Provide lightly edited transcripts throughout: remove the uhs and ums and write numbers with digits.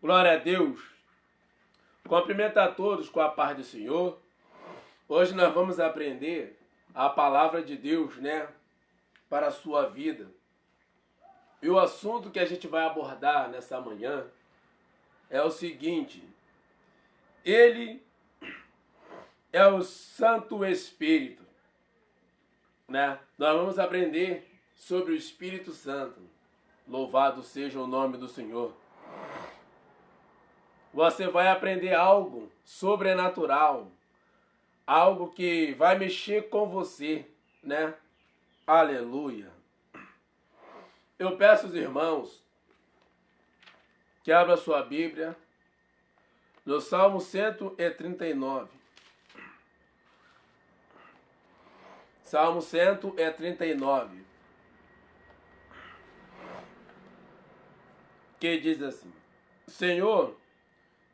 Glória a Deus. Cumprimento a todos com a paz do Senhor. Hoje nós vamos aprender a palavra de Deus, para a sua vida. E o assunto que a gente vai abordar nessa manhã é o seguinte: Ele é o Santo Espírito, Nós vamos aprender sobre o Espírito Santo. Louvado seja o nome do Senhor. Você vai aprender algo sobrenatural, algo que vai mexer com você, Aleluia. Eu peço aos irmãos que abram a sua Bíblia no Salmo 139. Salmo 139. Que diz assim: Senhor,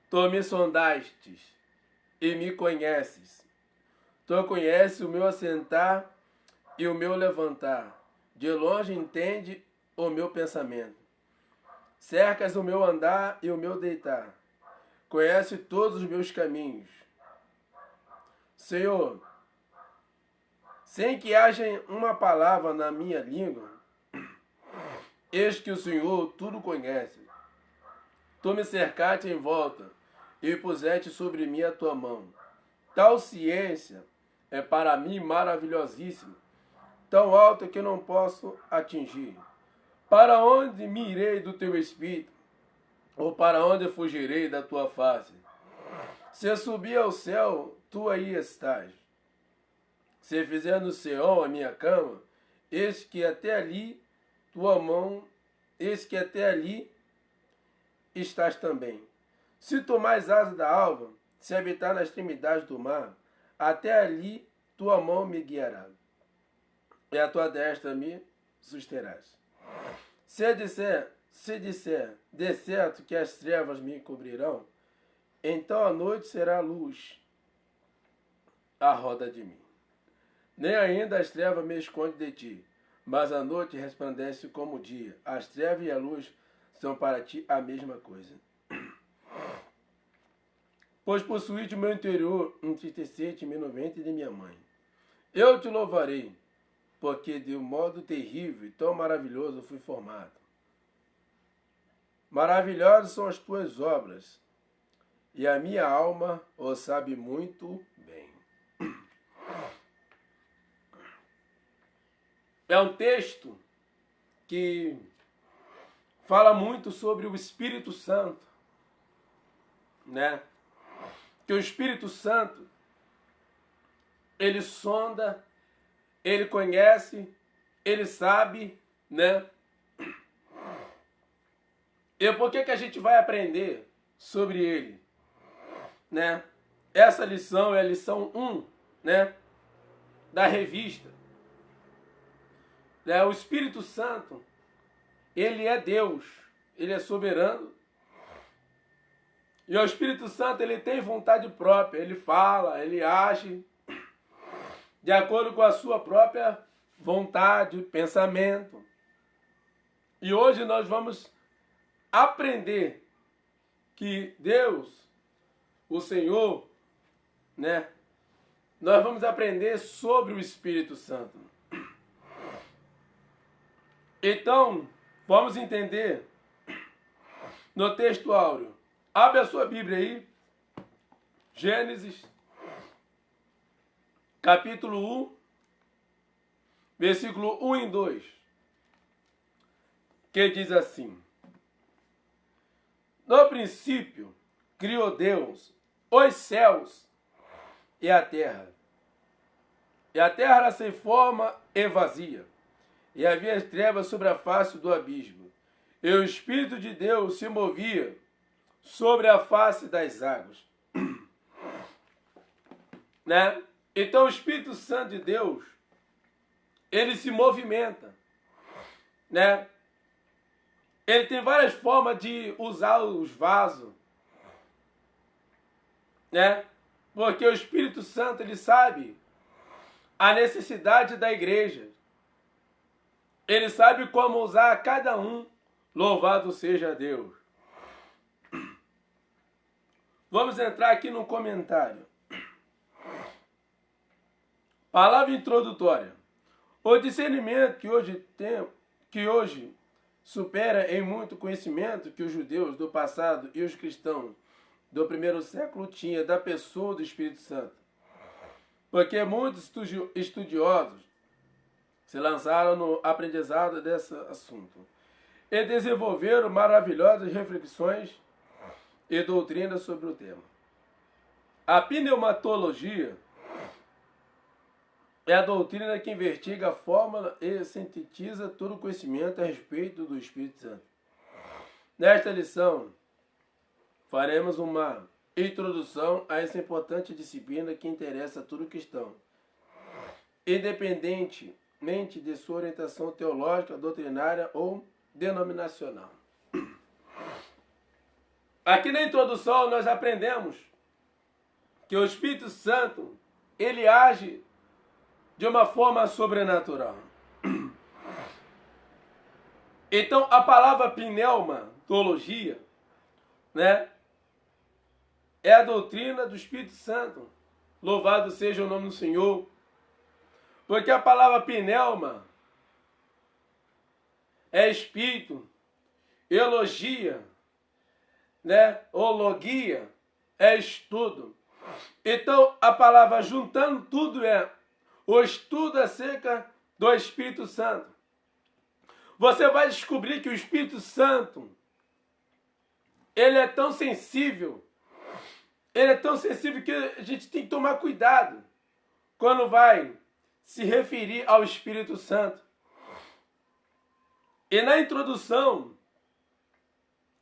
Tu me sondastes e me conheces. Tu conheces o meu assentar e o meu levantar. De longe entende o meu pensamento. Cercas o meu andar e o meu deitar. Conhece todos os meus caminhos. Senhor, sem que haja uma palavra na minha língua, eis que o Senhor tudo conhece. Tu me cercaste em volta e puseste sobre mim a tua mão. Tal ciência é para mim maravilhosíssima, tão alta que não posso atingir. Para onde me irei do teu espírito? Ou para onde fugirei da tua face? Se eu subir ao céu, tu aí estás. Se fizer no Seol a minha cama, eis que até ali tua mão, eis que até ali estás também. Se tomares asas da alva, se habitar nas extremidades do mar, até ali tua mão me guiará, e a tua destra me susterás. Se disser, de certo que as trevas me cobrirão, então a noite será luz à roda de mim. Nem ainda as trevas me escondem de ti, mas a noite resplandece como o dia. As trevas e a luz são para ti a mesma coisa. Pois possuíste o meu interior, entristeceste-me no ventre de minha mãe. Eu te louvarei, porque de um modo terrível e tão maravilhoso fui formado. Maravilhosas são as tuas obras, e a minha alma o sabe muito bem. É um texto que fala muito sobre o Espírito Santo, Que o Espírito Santo, ele sonda, ele conhece, ele sabe, E por que a gente vai aprender sobre ele, Essa lição é a lição 1, da revista. O Espírito Santo, ele é Deus, ele é soberano. E o Espírito Santo, ele tem vontade própria, ele fala, ele age de acordo com a sua própria vontade, pensamento. E hoje nós vamos aprender que Deus, o Senhor, nós vamos aprender sobre o Espírito Santo. Então, vamos entender no texto áureo. Abre a sua Bíblia aí, Gênesis, capítulo 1, versículo 1 e 2, que diz assim: No princípio, criou Deus os céus e a terra. E a terra era sem forma e vazia, e havia as trevas sobre a face do abismo. E o Espírito de Deus se movia sobre a face das águas. Então o Espírito Santo de Deus, ele se movimenta, Ele tem várias formas de usar os vasos, Porque o Espírito Santo, ele sabe a necessidade da igreja. Ele sabe como usar cada um. Louvado seja Deus. Vamos entrar aqui no comentário. Palavra introdutória. O discernimento que hoje supera em muito conhecimento que os judeus do passado e os cristãos do primeiro século tinham da pessoa do Espírito Santo. Porque muitos estudiosos se lançaram no aprendizado desse assunto e desenvolveram maravilhosas reflexões e doutrinas sobre o tema. A pneumatologia é a doutrina que investiga a fórmula e sintetiza todo o conhecimento a respeito do Espírito Santo. Nesta lição, faremos uma introdução a essa importante disciplina que interessa a todo cristão, independentemente de sua orientação teológica, doutrinária ou denominacional. Aqui na introdução nós aprendemos que o Espírito Santo, ele age de uma forma sobrenatural. Então, a palavra pneumatologia, né, é a doutrina do Espírito Santo. Louvado seja o nome do Senhor. Porque a palavra pneuma é espírito, elogia, né, ologia é estudo. Então, a palavra juntando tudo é o estudo acerca do Espírito Santo. Você vai descobrir que o Espírito Santo, ele é tão sensível, que a gente tem que tomar cuidado quando vai se referir ao Espírito Santo. E na introdução,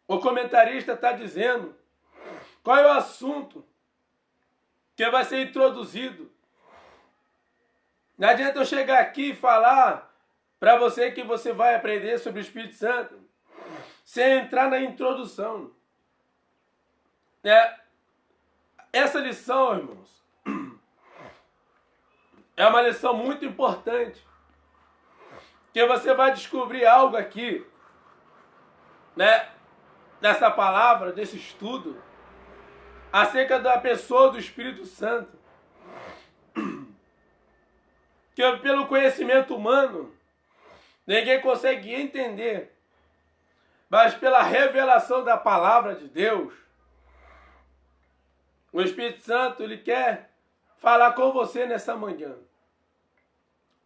o comentarista está dizendo qual é o assunto que vai ser introduzido. Não adianta eu chegar aqui e falar para você que você vai aprender sobre o Espírito Santo sem entrar na introdução. Essa lição, irmãos, é uma lição muito importante, que você vai descobrir algo aqui, né, nessa palavra, desse estudo, acerca da pessoa do Espírito Santo, que pelo conhecimento humano ninguém consegue entender, mas pela revelação da palavra de Deus, o Espírito Santo, ele quer falar com você nessa manhã.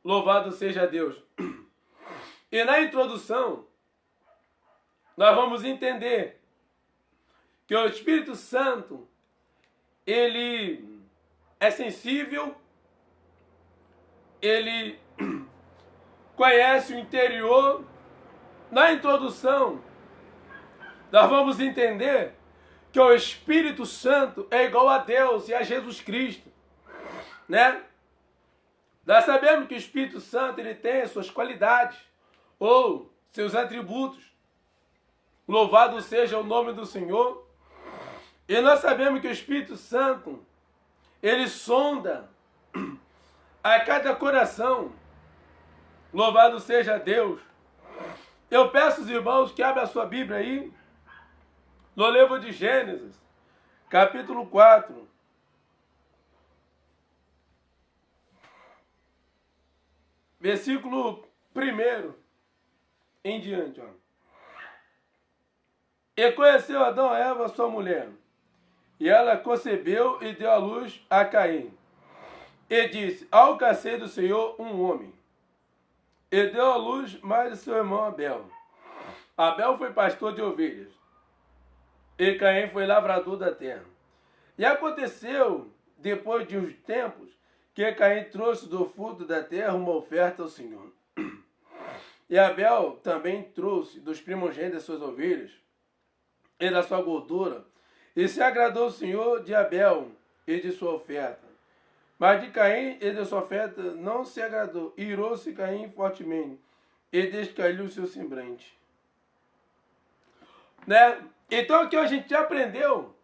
Louvado seja Deus. E na introdução, nós vamos entender que o Espírito Santo, ele é sensível, ele conhece o interior. Na introdução, nós vamos entender que o Espírito Santo é igual a Deus e a Jesus Cristo, né? Nós sabemos que o Espírito Santo, ele tem as suas qualidades ou seus atributos. Louvado seja o nome do Senhor. E nós sabemos que o Espírito Santo, ele sonda a cada coração. Louvado seja Deus. Eu peço aos irmãos que abram a sua Bíblia aí, no livro de Gênesis, capítulo 4. Versículo 1 em diante. Ó. E conheceu Adão e Eva, sua mulher, e ela concebeu e deu à luz a Caim. E disse, alcancei do Senhor um homem. E deu à luz mais seu irmão Abel. Abel foi pastor de ovelhas. E Caim foi lavrador da terra. E aconteceu, depois de uns tempos, que Caim trouxe do fruto da terra uma oferta ao Senhor. E Abel também trouxe dos primogênitos das suas ovelhas e da sua gordura. E se agradou o Senhor de Abel e de sua oferta. Mas de Caim e de sua oferta não se agradou. Irou-se Caim fortemente e descaiu o seu semblante. Né? Então aqui a gente já aprendeu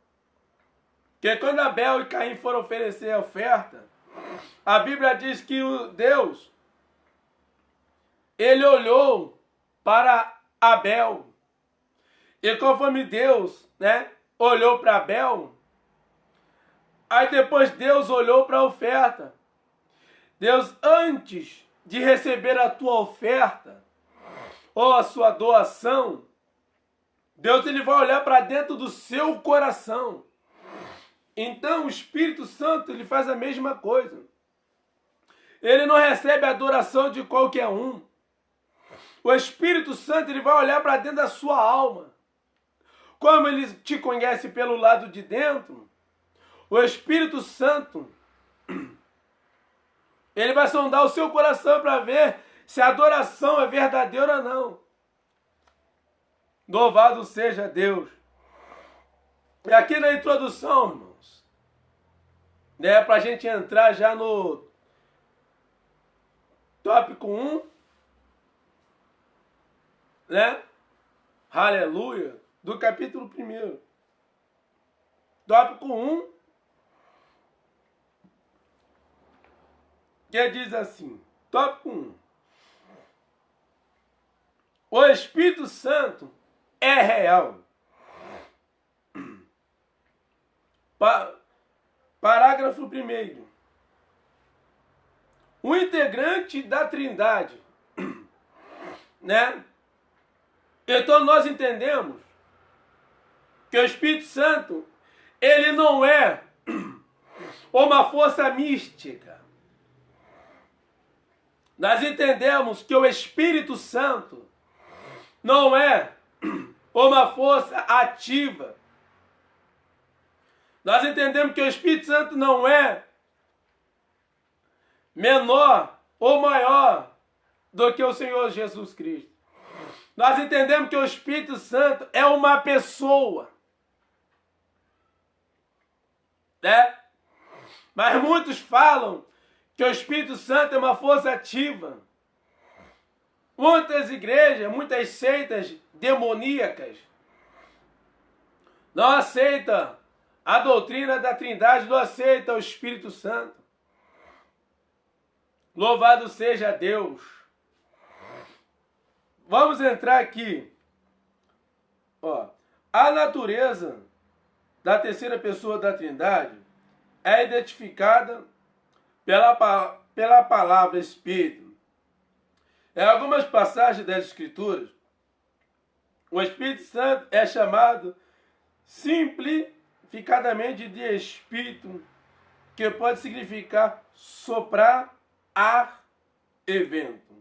que quando Abel e Caim foram oferecer a oferta, a Bíblia diz que o Deus, ele olhou para Abel. E conforme Deus, né, olhou para Abel, Aí depois Deus olhou para a oferta. Deus, antes de receber a tua oferta ou a sua doação, Deus ele vai olhar para dentro do seu coração. Então o Espírito Santo ele faz a mesma coisa. Ele não recebe a adoração de qualquer um. O Espírito Santo ele vai olhar para dentro da sua alma. Como ele te conhece pelo lado de dentro, o Espírito Santo ele vai sondar o seu coração para ver se a adoração é verdadeira ou não. Louvado seja Deus. E aqui na introdução, irmãos, né, para a gente entrar já no tópico 1, né? Aleluia, do capítulo 1. Tópico 1, que diz assim, tópico 1. O Espírito Santo é real. Parágrafo 1º. O integrante da Trindade, né? Então nós entendemos que o Espírito Santo, ele não é uma força mística. Nós entendemos que o Espírito Santo não é uma força ativa. Nós entendemos que o Espírito Santo não é menor ou maior do que o Senhor Jesus Cristo. Nós entendemos que o Espírito Santo é uma pessoa, né? Mas muitos falam que o Espírito Santo é uma força ativa. Muitas igrejas, muitas seitas demoníacas não aceitam a doutrina da Trindade, não aceitam o Espírito Santo. Louvado seja Deus. Vamos entrar aqui. Ó, a natureza da terceira pessoa da Trindade é identificada pela palavra Espírito. Em algumas passagens das Escrituras, o Espírito Santo é chamado simplificadamente de Espírito, que pode significar soprar, ar e vento.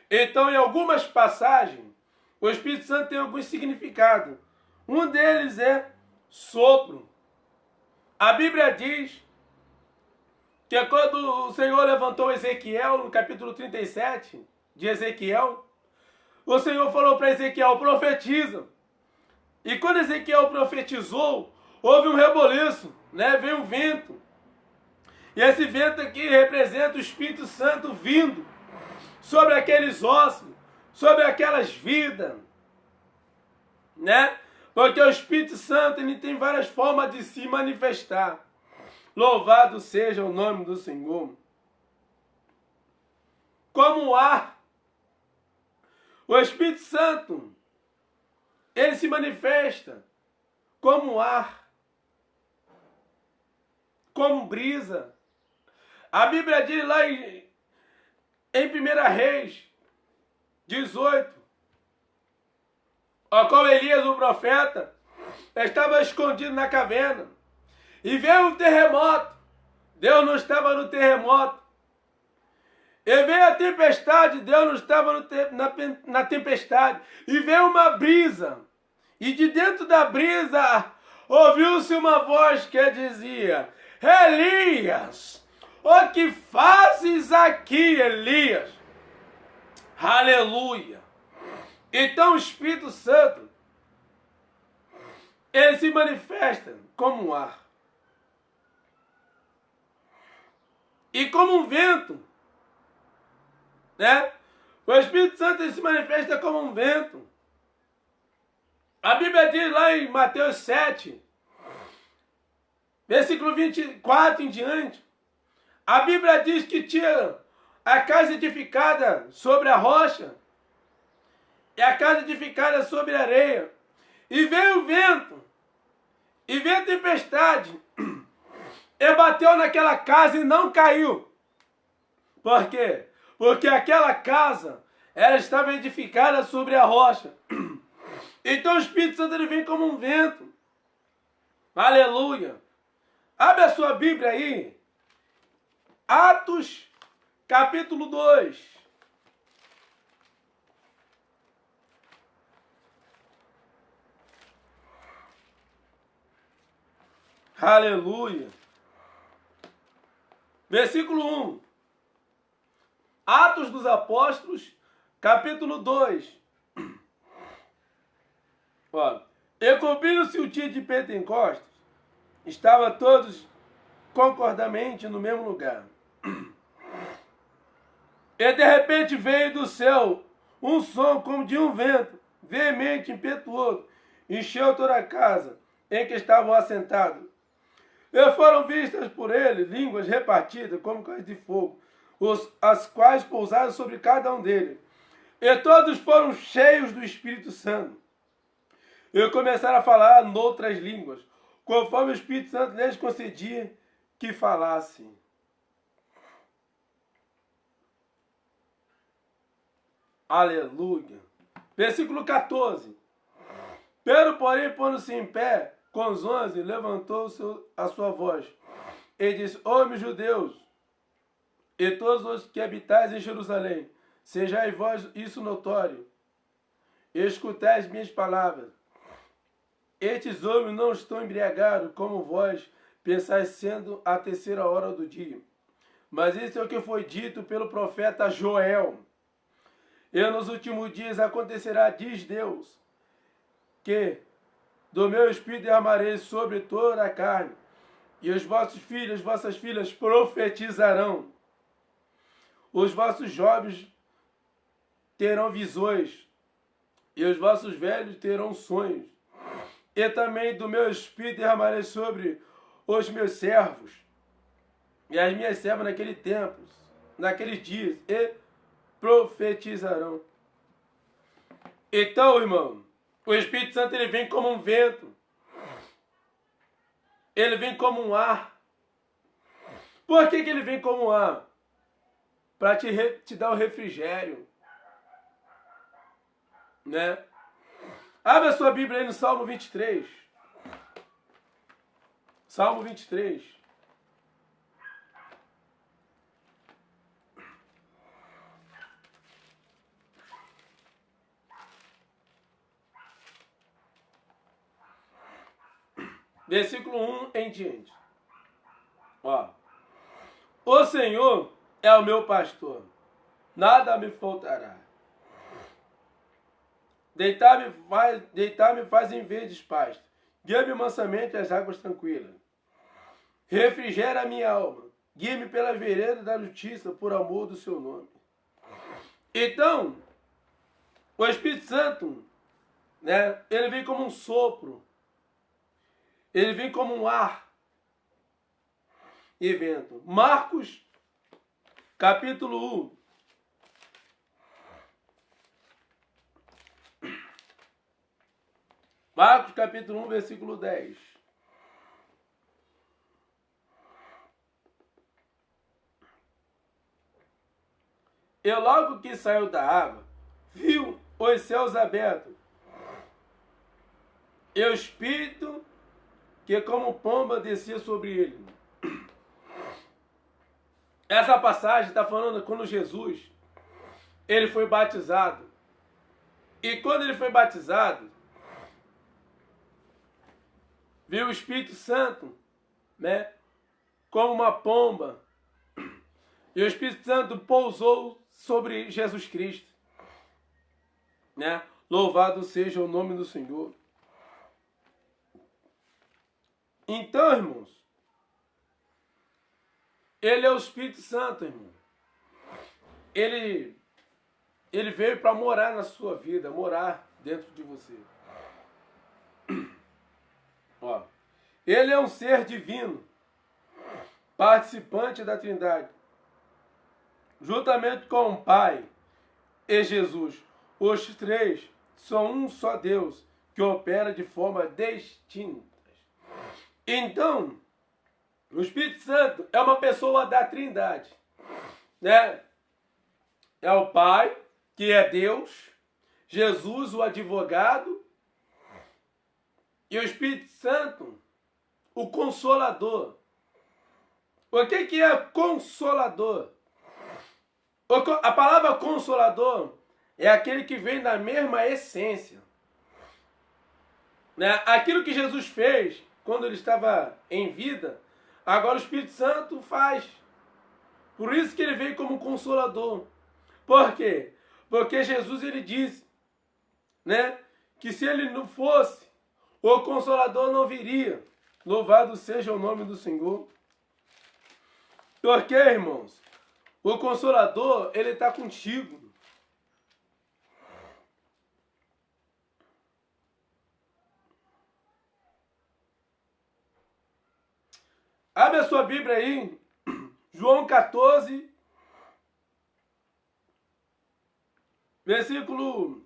Então, em algumas passagens, o Espírito Santo tem alguns significados. Um deles é sopro. A Bíblia diz que quando o Senhor levantou Ezequiel, no capítulo 37 de Ezequiel, o Senhor falou para Ezequiel, profetiza. E quando Ezequiel profetizou, houve um reboliço, né? Veio um vento. E esse vento aqui representa o Espírito Santo vindo sobre aqueles ossos, sobre aquelas vidas, né? Porque o Espírito Santo ele tem várias formas de se manifestar. Louvado seja o nome do Senhor. Como o ar, o Espírito Santo, ele se manifesta como ar, como brisa. A Bíblia diz lá em 1 Reis 18, como Elias, o profeta, estava escondido na caverna. E veio um terremoto. Deus não estava no terremoto. E veio a tempestade. Deus não estava na tempestade. E veio uma brisa. E de dentro da brisa ouviu-se uma voz que dizia: Elias, o que fazes aqui, Elias? Aleluia! Então o Espírito Santo, ele se manifesta como um ar. E como um vento, né? O Espírito Santo ele se manifesta como um vento. A Bíblia diz lá em Mateus 7, versículo 24 em diante, a Bíblia diz que tinha a casa edificada sobre a rocha e a casa edificada sobre a areia. E veio o vento, e veio a tempestade, E bateu naquela casa e não caiu. Por quê? Porque aquela casa, ela estava edificada sobre a rocha. Então o Espírito Santo ele vem como um vento. Aleluia. Abre a sua Bíblia aí. Atos, capítulo 2. Aleluia. Versículo 1. Atos dos Apóstolos, capítulo 2. E cumprindo-se o dia de Pentecostes, estava todos concordamente no mesmo lugar. E de repente veio do céu um som como de um vento, veemente, impetuoso, encheu toda a casa em que estavam assentados. E foram vistas por ele línguas repartidas como coisas de fogo, as quais pousaram sobre cada um deles. E todos foram cheios do Espírito Santo. E começaram a falar noutras línguas, conforme o Espírito Santo lhes concedia que falassem. Aleluia. Versículo 14. Pedro, porém, pondo-se em pé, com os 11, levantou a sua voz e disse: Homens judeus, e todos os que habitais em Jerusalém, sejai vós isso notório, e escutai as minhas palavras. Estes homens não estão embriagados, como vós pensais, sendo a 3ª hora do dia. Mas isso é o que foi dito pelo profeta Joel. E nos últimos dias acontecerá, diz Deus, que do meu Espírito derramarei sobre toda a carne, e os vossos filhos, vossas filhas profetizarão. Os vossos jovens terão visões, e os vossos velhos terão sonhos. E também do meu Espírito derramarei sobre os meus servos e as minhas servas naqueles dias, e profetizarão. Então, irmão, o Espírito Santo ele vem como um vento. Ele vem como um ar. Por que ele vem como um ar? Para te dar o refrigério. Né? Abre a sua Bíblia aí no Salmo 23. Salmo 23. Versículo 1 em diante. O Senhor é o meu pastor, nada me faltará. Deitar-me faz em verdes pastos, guia-me mansamente às águas tranquilas. Refrigera a minha alma, guia-me pela vereda da justiça, por amor do seu nome. Então, o Espírito Santo, né, ele vem como um sopro. Ele vem como um ar e vento. Marcos, capítulo 1. Marcos, capítulo 1, versículo 10. E logo que saiu da água, viu os céus abertos, e o Espírito que como pomba descia sobre ele. Essa passagem está falando quando Jesus ele foi batizado. E quando ele foi batizado, viu o Espírito Santo, né, como uma pomba. E o Espírito Santo pousou sobre Jesus Cristo. Né? Louvado seja o nome do Senhor. Então, irmãos, ele é o Espírito Santo, irmão. Ele veio para morar na sua vida, morar dentro de você. Ele é um ser divino, participante da Trindade, juntamente com o Pai e Jesus. Os três são um só Deus, que opera de forma distinta. Então, O Espírito Santo é uma pessoa da Trindade, né? É o Pai, que é Deus, Jesus, o advogado, e o Espírito Santo, o Consolador. O que é Consolador? A palavra Consolador é aquele que vem da mesma essência, né? Aquilo que Jesus fez quando ele estava em vida, agora o Espírito Santo faz. Por isso que ele veio como Consolador. Por quê? Porque Jesus ele disse, né, que se ele não fosse, o Consolador não viria. Louvado seja o nome do Senhor. Porque, irmãos, o Consolador, ele está contigo. Abre a sua Bíblia aí, João 14, versículo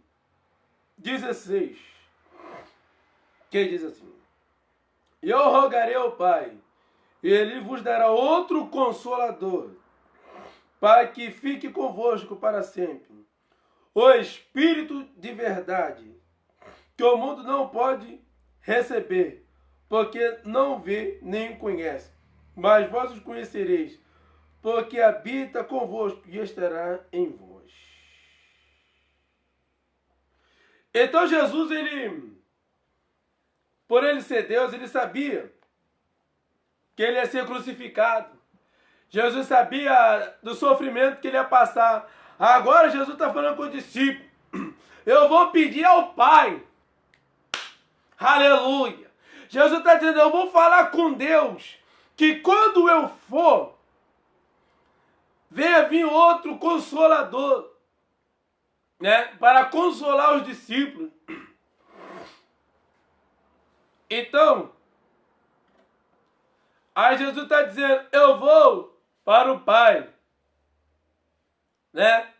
16, que diz assim: Eu rogarei ao Pai, e Ele vos dará outro Consolador, para que fique convosco para sempre. O Espírito de verdade, que o mundo não pode receber, porque não vê nem conhece. Mas vós os conhecereis, porque habita convosco e estará em vós. Então Jesus, por ele ser Deus, ele sabia que ele ia ser crucificado. Jesus sabia do sofrimento que ele ia passar. Agora Jesus está falando com o discípulo. Eu vou pedir ao Pai. Aleluia. Jesus está dizendo, eu vou falar com Deus, que quando eu for, venha vir outro Consolador, né, para consolar os discípulos. Então, aí Jesus está dizendo, eu vou para o Pai, né,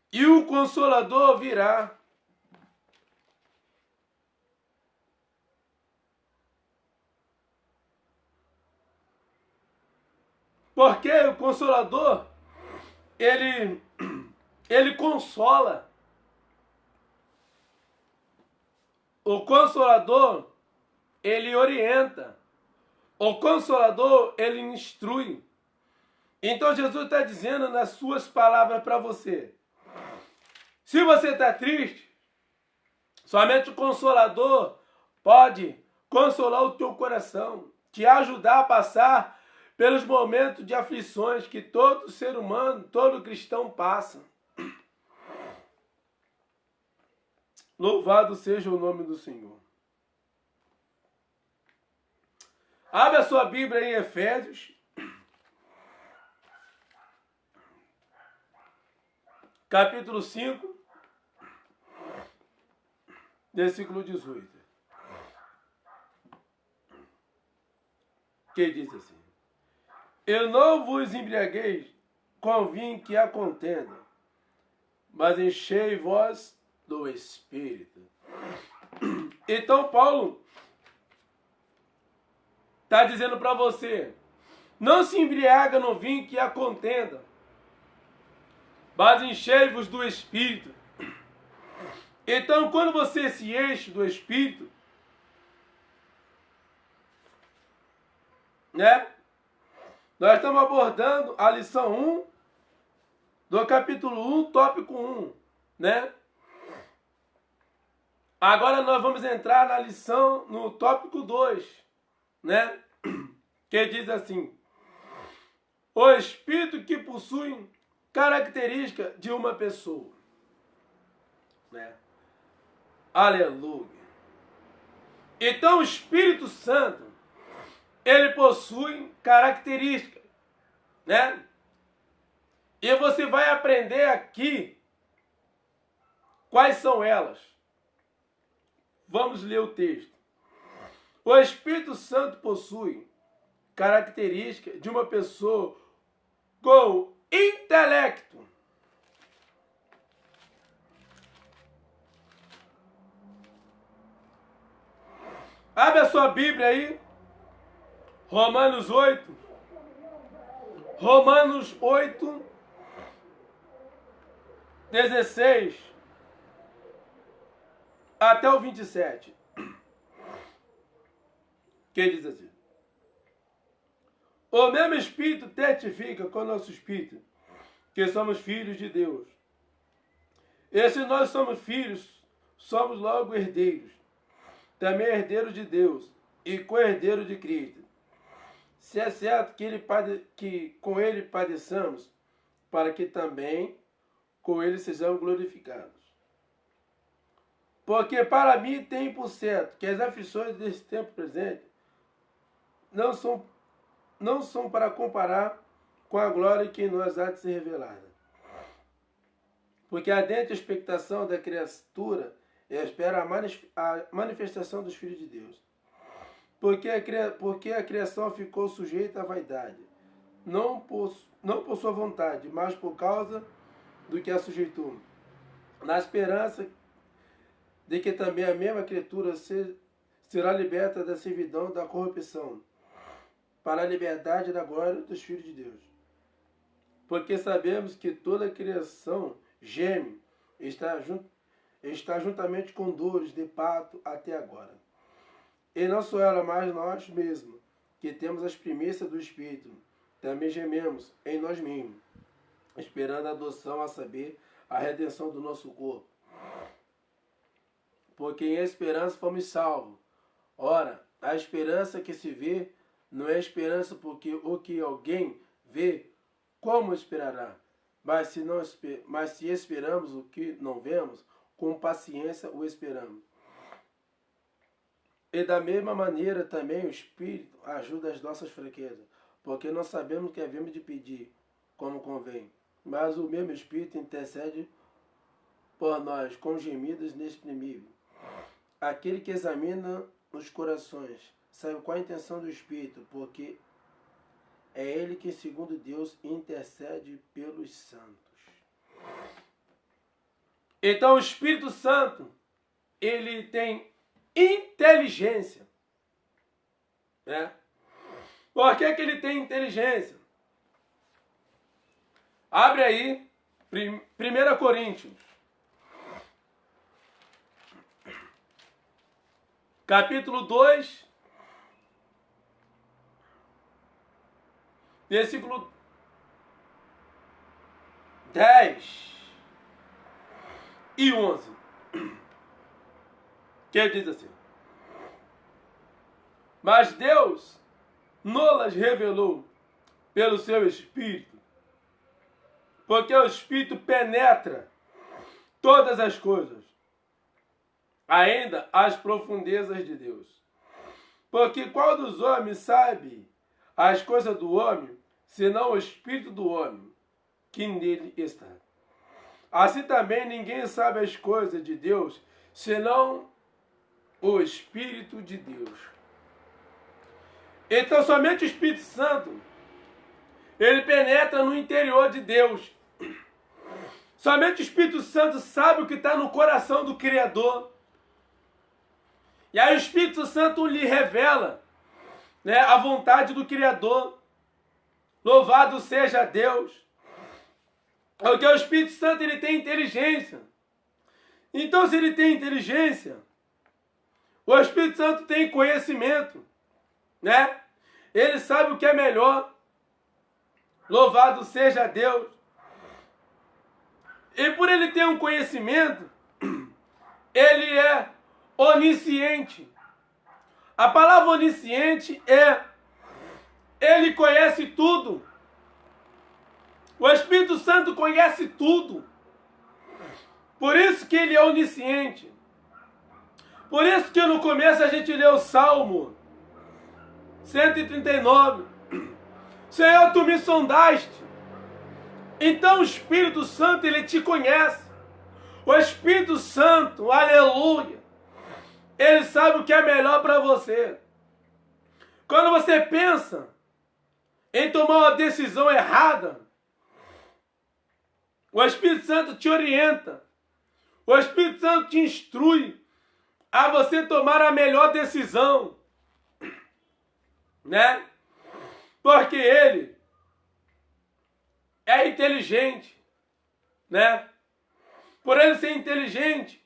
e o Consolador virá. Porque o Consolador, ele consola. O Consolador, ele orienta. O Consolador, ele instrui. Então Jesus está dizendo nas suas palavras para você. Se você está triste, somente o Consolador pode consolar o teu coração, te ajudar a passar pelos momentos de aflições que todo ser humano, todo cristão passa. Louvado seja o nome do Senhor. Abre a sua Bíblia em Efésios, capítulo 5, versículo 18. Que diz assim: Eu não vos embriagueis com vinho que há contenda, mas enchei vós do Espírito. Então Paulo está dizendo para você, não se embriaga no vinho que há contenda, mas enchei-vos do Espírito. Então quando você se enche do Espírito, né? Nós estamos abordando a lição 1 do capítulo 1, tópico 1, né? Agora nós vamos entrar na lição, no tópico 2, né? Que diz assim: o espírito que possui característica de uma pessoa, né? Aleluia. Então o Espírito Santo, ele possui características, né? E você vai aprender aqui quais são elas. Vamos ler o texto. O Espírito Santo possui características de uma pessoa com intelecto. Abre a sua Bíblia aí, Romanos 8. Romanos 8, 16 até o 27. Que diz assim: o mesmo Espírito testifica com o nosso Espírito que somos filhos de Deus. E se nós somos filhos, somos logo herdeiros, também herdeiros de Deus e co-herdeiros de Cristo. Se é certo que com ele padeçamos, para que também com ele sejamos glorificados. Porque para mim tem por certo que as aflições desse tempo presente não são para comparar com a glória que em nós há de ser revelada. Porque ardente a expectação da criatura espera a manifestação dos filhos de Deus. Porque a criação ficou sujeita à vaidade, não por sua vontade, mas por causa do que a sujeitou, na esperança de que também a mesma criatura será liberta da servidão da corrupção, para a liberdade da glória dos filhos de Deus. Porque sabemos que toda a criação geme, está juntamente com dores de parto até agora. E não só ela, mas nós mesmos, que temos as primícias do Espírito, também gememos em nós mesmos, esperando a adoção, a saber, a redenção do nosso corpo. Porque em esperança fomos salvos. Ora, a esperança que se vê não é esperança porque o que alguém vê, como esperará? Mas se esperamos o que não vemos, com paciência o esperamos. E da mesma maneira também o Espírito ajuda as nossas fraquezas, porque não sabemos o que havemos de pedir, como convém. Mas o mesmo Espírito intercede por nós com gemidos inexprimíveis. Aquele que examina os corações sabe qual a intenção do Espírito, porque é ele que, segundo Deus, intercede pelos santos. Então o Espírito Santo, ele tem inteligência. Né? Por que ele tem inteligência? Abre aí, 1 Coríntios. Capítulo 2, versículo 10 e 11. Que diz assim: mas Deus nos revelou pelo seu Espírito, porque o Espírito penetra todas as coisas, ainda as profundezas de Deus. Porque qual dos homens sabe as coisas do homem, senão o Espírito do homem, que nele está? Assim também ninguém sabe as coisas de Deus, senão o Espírito de Deus. Então somente o Espírito Santo, ele penetra no interior de Deus. Somente o Espírito Santo sabe o que está no coração do Criador. E aí o Espírito Santo lhe revela, né, a vontade do Criador. Louvado seja Deus. Porque o Espírito Santo, ele tem inteligência. Então, se ele tem inteligência, o Espírito Santo tem conhecimento, né? Ele sabe o que é melhor. Louvado seja Deus. E por ele ter um conhecimento, ele é onisciente. A palavra onisciente é ele conhece tudo. O Espírito Santo conhece tudo. Por isso que ele é onisciente. Por isso que no começo a gente leu o Salmo 139. Senhor, tu me sondaste. Então o Espírito Santo, ele te conhece. O Espírito Santo, aleluia, ele sabe o que é melhor para você. Quando você pensa em tomar uma decisão errada, o Espírito Santo te orienta. O Espírito Santo te instrui a você tomar a melhor decisão, né? Porque ele é inteligente, né? Por ele ser inteligente,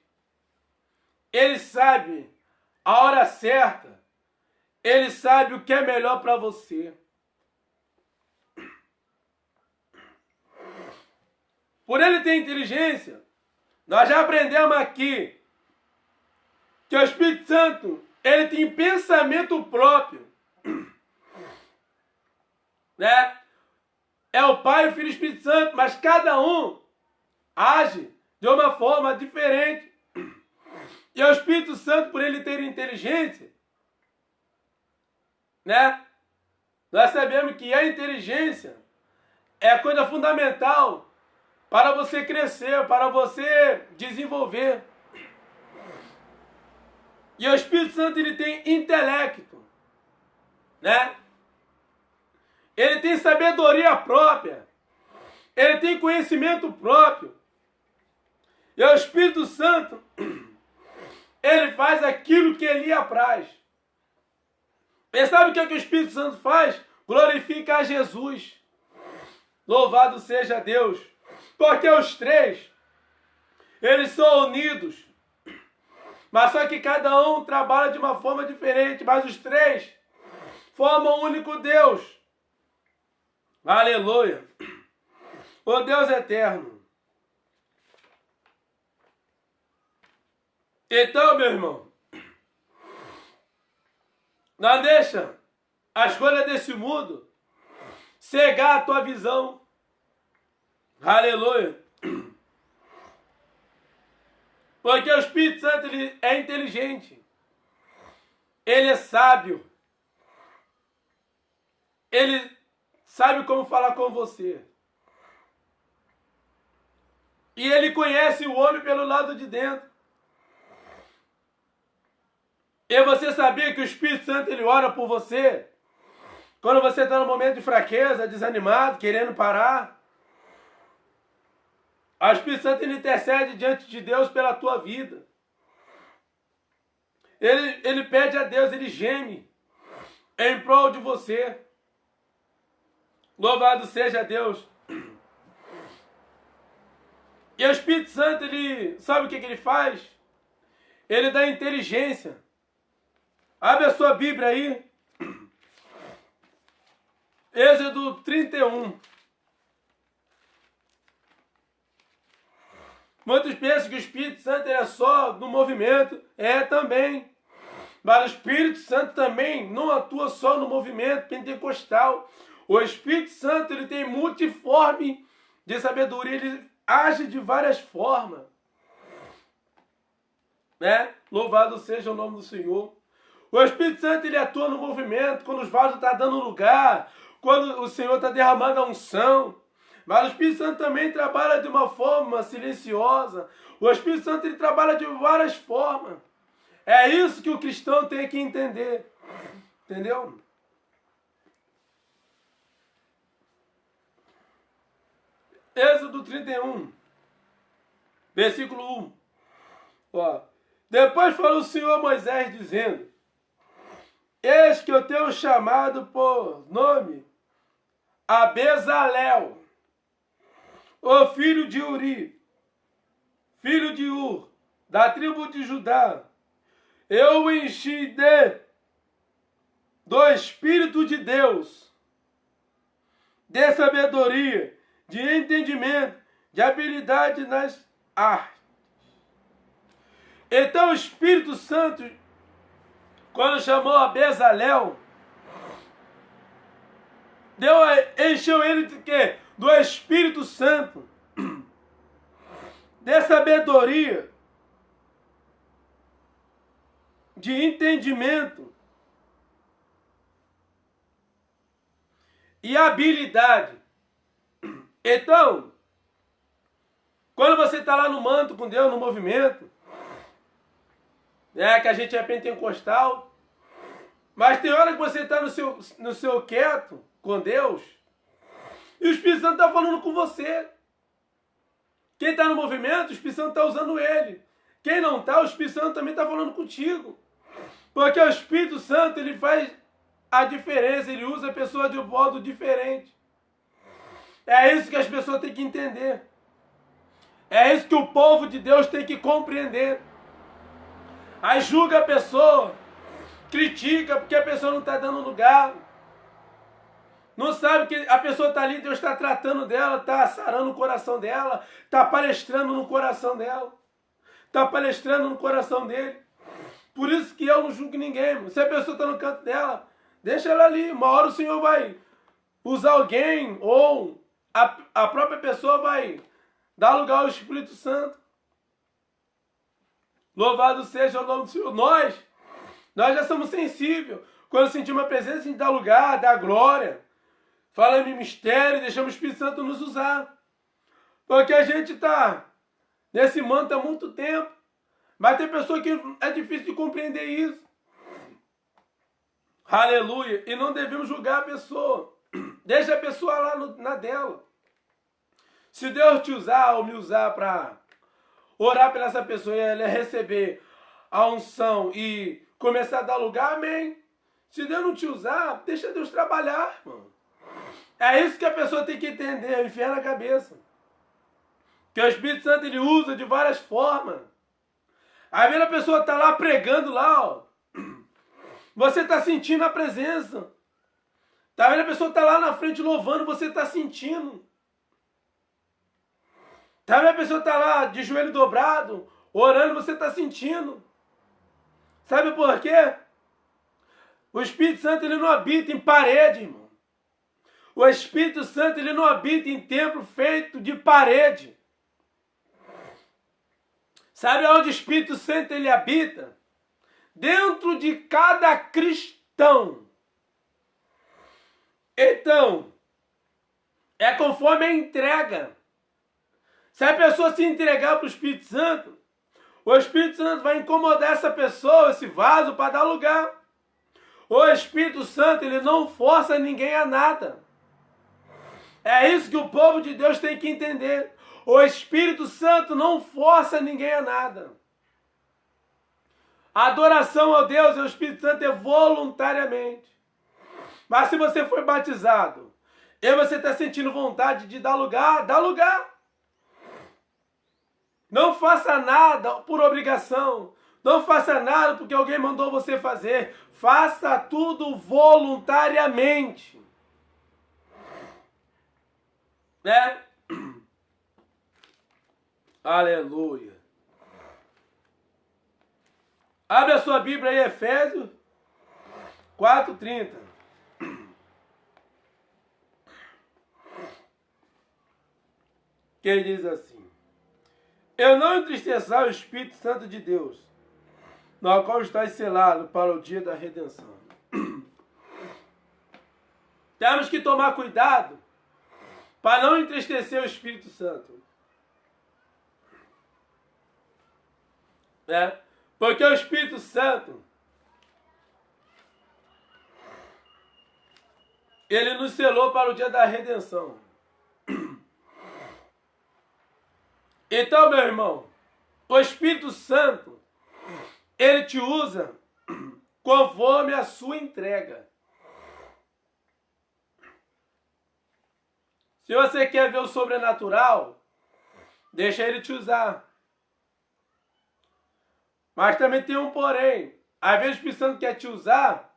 ele sabe a hora certa, ele sabe o que é melhor para você. Por ele ter inteligência, nós já aprendemos aqui que o Espírito Santo, ele tem pensamento próprio, né? É o Pai, o Filho e o Espírito Santo, mas cada um age de uma forma diferente. E o Espírito Santo, por ele ter inteligência, né? Nós sabemos que a inteligência é a coisa fundamental para você crescer, para você desenvolver. E o Espírito Santo, ele tem intelecto, né? Ele tem sabedoria própria. Ele tem conhecimento próprio. E o Espírito Santo, ele faz aquilo que lhe apraz. E sabe o que o Espírito Santo faz? Glorifica a Jesus. Louvado seja Deus. Porque os três, eles são unidos. Mas só que cada um trabalha de uma forma diferente. Mas os três formam um único Deus. Aleluia. O Deus eterno. Então, meu irmão, não deixa a escolha desse mundo cegar a tua visão. Aleluia. Porque o Espírito Santo, ele é inteligente. Ele é sábio. Ele sabe como falar com você. E ele conhece o homem pelo lado de dentro. E você sabia que o Espírito Santo, ele ora por você quando você está no momento de fraqueza, desanimado, querendo parar? O Espírito Santo, ele intercede diante de Deus pela tua vida. Ele pede a Deus, ele geme em prol de você. Louvado seja Deus. E o Espírito Santo, ele sabe o que ele faz? Ele dá inteligência. Abre a sua Bíblia aí. Êxodo 31. Muitos pensam que o Espírito Santo é só no movimento. É também. Mas o Espírito Santo também não atua só no movimento pentecostal. O Espírito Santo, ele tem multiforme de sabedoria. Ele age de várias formas. Né? Louvado seja o nome do Senhor. O Espírito Santo, ele atua no movimento, quando os vasos estão dando lugar, quando o Senhor está derramando a unção. Mas o Espírito Santo também trabalha de uma forma silenciosa. O Espírito Santo, ele trabalha de várias formas. É isso que o cristão tem que entender. Entendeu? Êxodo 31, versículo 1. Ó. Depois falou o Senhor a Moisés, dizendo: eis que eu tenho chamado por nome a Bezalel, o filho de Uri, filho de Ur, da tribo de Judá. Eu o enchi do Espírito de Deus, de sabedoria, de entendimento, de habilidade nas artes. Então o Espírito Santo, quando chamou a Bezalel, encheu ele de quê? Do Espírito Santo, de sabedoria, de entendimento e habilidade. Então, quando você está lá no manto com Deus, no movimento, que a gente é pentecostal, mas tem hora que você está no seu quieto com Deus, e o Espírito Santo está falando com você. Quem está no movimento, o Espírito Santo está usando ele. Quem não está, o Espírito Santo também está falando contigo. Porque o Espírito Santo, ele faz a diferença, ele usa a pessoa de um modo diferente. É isso que as pessoas têm que entender. É isso que o povo de Deus tem que compreender. Aí julga a pessoa, critica porque a pessoa não está dando lugar. Não sabe que a pessoa está ali, Deus está tratando dela, está sarando o coração dela, está palestrando no coração dela, está palestrando no coração dele. Por isso que eu não julgo ninguém. Se a pessoa está no canto dela, deixa ela ali. Uma hora o Senhor vai usar alguém ou a própria pessoa vai dar lugar ao Espírito Santo. Louvado seja o nome do Senhor. Nós já somos sensíveis. Quando sentimos a presença, a gente dá lugar, dá glória. Fala em mistério e deixamos o Espírito Santo nos usar. Porque a gente está nesse manto há muito tempo. Mas tem pessoa que é difícil de compreender isso. Aleluia. E não devemos julgar a pessoa. Deixa a pessoa lá na dela. Se Deus te usar ou me usar para orar pela essa pessoa e ela receber a unção e começar a dar lugar, amém. Se Deus não te usar, deixa Deus trabalhar, irmão. É isso que a pessoa tem que entender, enfiar na cabeça. Que o Espírito Santo ele usa de várias formas. Às vezes a pessoa está lá pregando lá, ó. Você está sentindo a presença. Tá vendo? A pessoa está lá na frente louvando, você está sentindo. Tá vendo? A pessoa está lá de joelho dobrado, orando, você está sentindo. Sabe por quê? O Espírito Santo ele não habita em parede, irmão. O Espírito Santo ele não habita em templo feito de parede. Sabe onde o Espírito Santo ele habita? Dentro de cada cristão. Então, é conforme a entrega. Se a pessoa se entregar para o Espírito Santo, o Espírito Santo vai incomodar essa pessoa, esse vaso, para dar lugar. O Espírito Santo ele não força ninguém a nada. É isso que o povo de Deus tem que entender. O Espírito Santo não força ninguém a nada. A adoração ao Deus e ao Espírito Santo é voluntariamente. Mas se você foi batizado e você está sentindo vontade de dar lugar, dá lugar. Não faça nada por obrigação. Não faça nada porque alguém mandou você fazer. Faça tudo voluntariamente. Né? Aleluia. Abre a sua Bíblia aí, Efésios 4:30. Que diz assim: eu não entristeçar o Espírito Santo de Deus, no qual estáis selado para o dia da redenção. Temos que tomar cuidado para não entristecer o Espírito Santo. Né? Porque o Espírito Santo, ele nos selou para o dia da redenção. Então, meu irmão, o Espírito Santo, ele te usa conforme a sua entrega. Se você quer ver o sobrenatural, deixa ele te usar. Mas também tem um porém. Às vezes o Espírito Santo quer te usar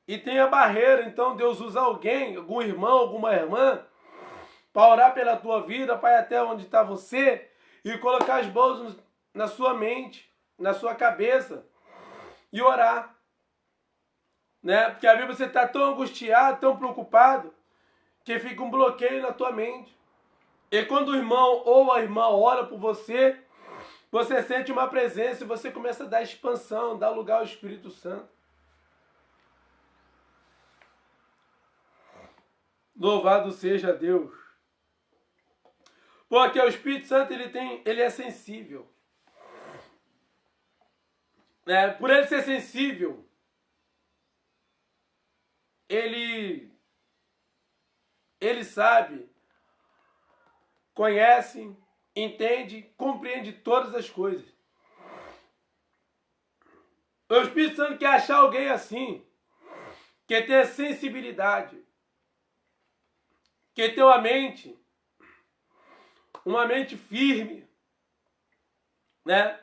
e tem a barreira. Então Deus usa alguém, algum irmão, alguma irmã, para orar pela tua vida, para ir até onde está você e colocar as mãos na sua mente, na sua cabeça e orar. Né? Porque às vezes você está tão angustiado, tão preocupado, que fica um bloqueio na tua mente. E quando o irmão ou a irmã ora por você, você sente uma presença e você começa a dar expansão, dar lugar ao Espírito Santo. Louvado seja Deus. Porque o Espírito Santo ele é sensível. Por ele ser sensível, ele sabe, conhece, entende, compreende todas as coisas. O Espírito Santo quer achar alguém assim, que tenha sensibilidade, que tem uma mente firme, né?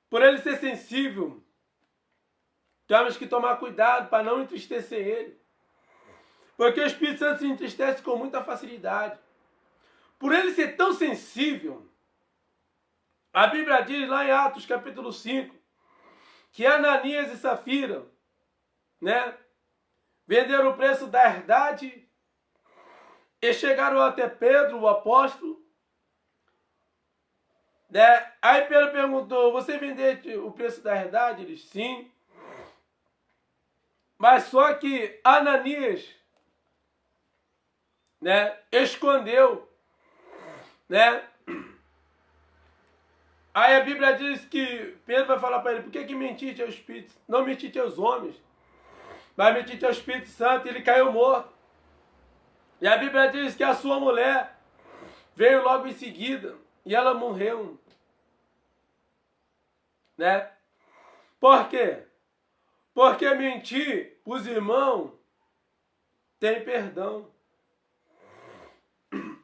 Por ele ser sensível, temos que tomar cuidado para não entristecer ele. Porque o Espírito Santo se entristece com muita facilidade. Por ele ser tão sensível, a Bíblia diz lá em Atos capítulo 5, que Ananias e Safira, né, venderam o preço da herdade e chegaram até Pedro, o apóstolo. Né? Aí Pedro perguntou, você vendeu o preço da herdade? Eles, sim. Mas só que Ananias, né, escondeu, né? Aí a Bíblia diz que Pedro vai falar para ele, por que mentiste ao Espírito? Não mentiste aos homens, mas mentiste ao Espírito Santo, e ele caiu morto. E a Bíblia diz que a sua mulher veio logo em seguida e ela morreu. Né? Por quê? Porque mentir para os irmãos tem perdão.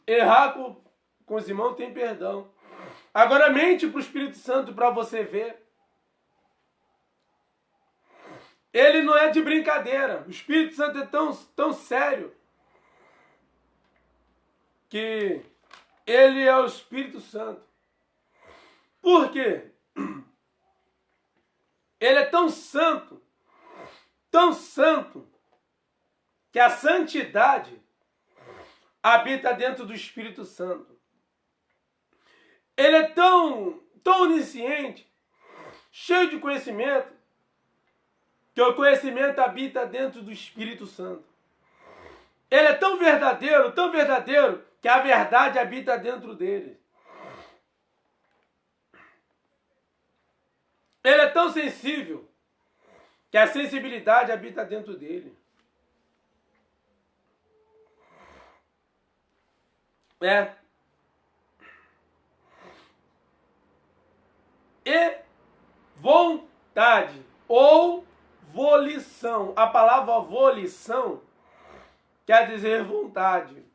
Errar com os irmãos tem perdão. Agora mente para o Espírito Santo para você ver. Ele não é de brincadeira. O Espírito Santo é tão sério que ele é o Espírito Santo. Por quê? Ele é tão santo, que a santidade habita dentro do Espírito Santo. Ele é tão onisciente, cheio de conhecimento, que o conhecimento habita dentro do Espírito Santo. Ele é tão verdadeiro, que a verdade habita dentro dele. Ele é tão sensível, que a sensibilidade habita dentro dele. E vontade ou volição. A palavra volição quer dizer vontade.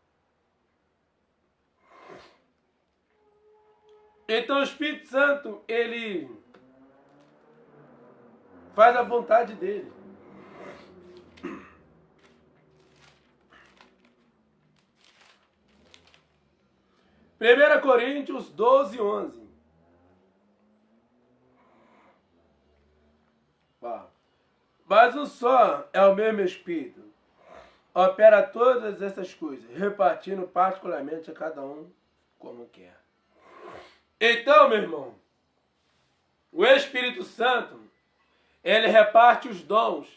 Então o Espírito Santo, ele faz a vontade dele. Primeira Coríntios 12, 11. Mas um só é o mesmo Espírito. Opera todas essas coisas, repartindo particularmente a cada um como quer. Então, meu irmão, o Espírito Santo, ele reparte os dons.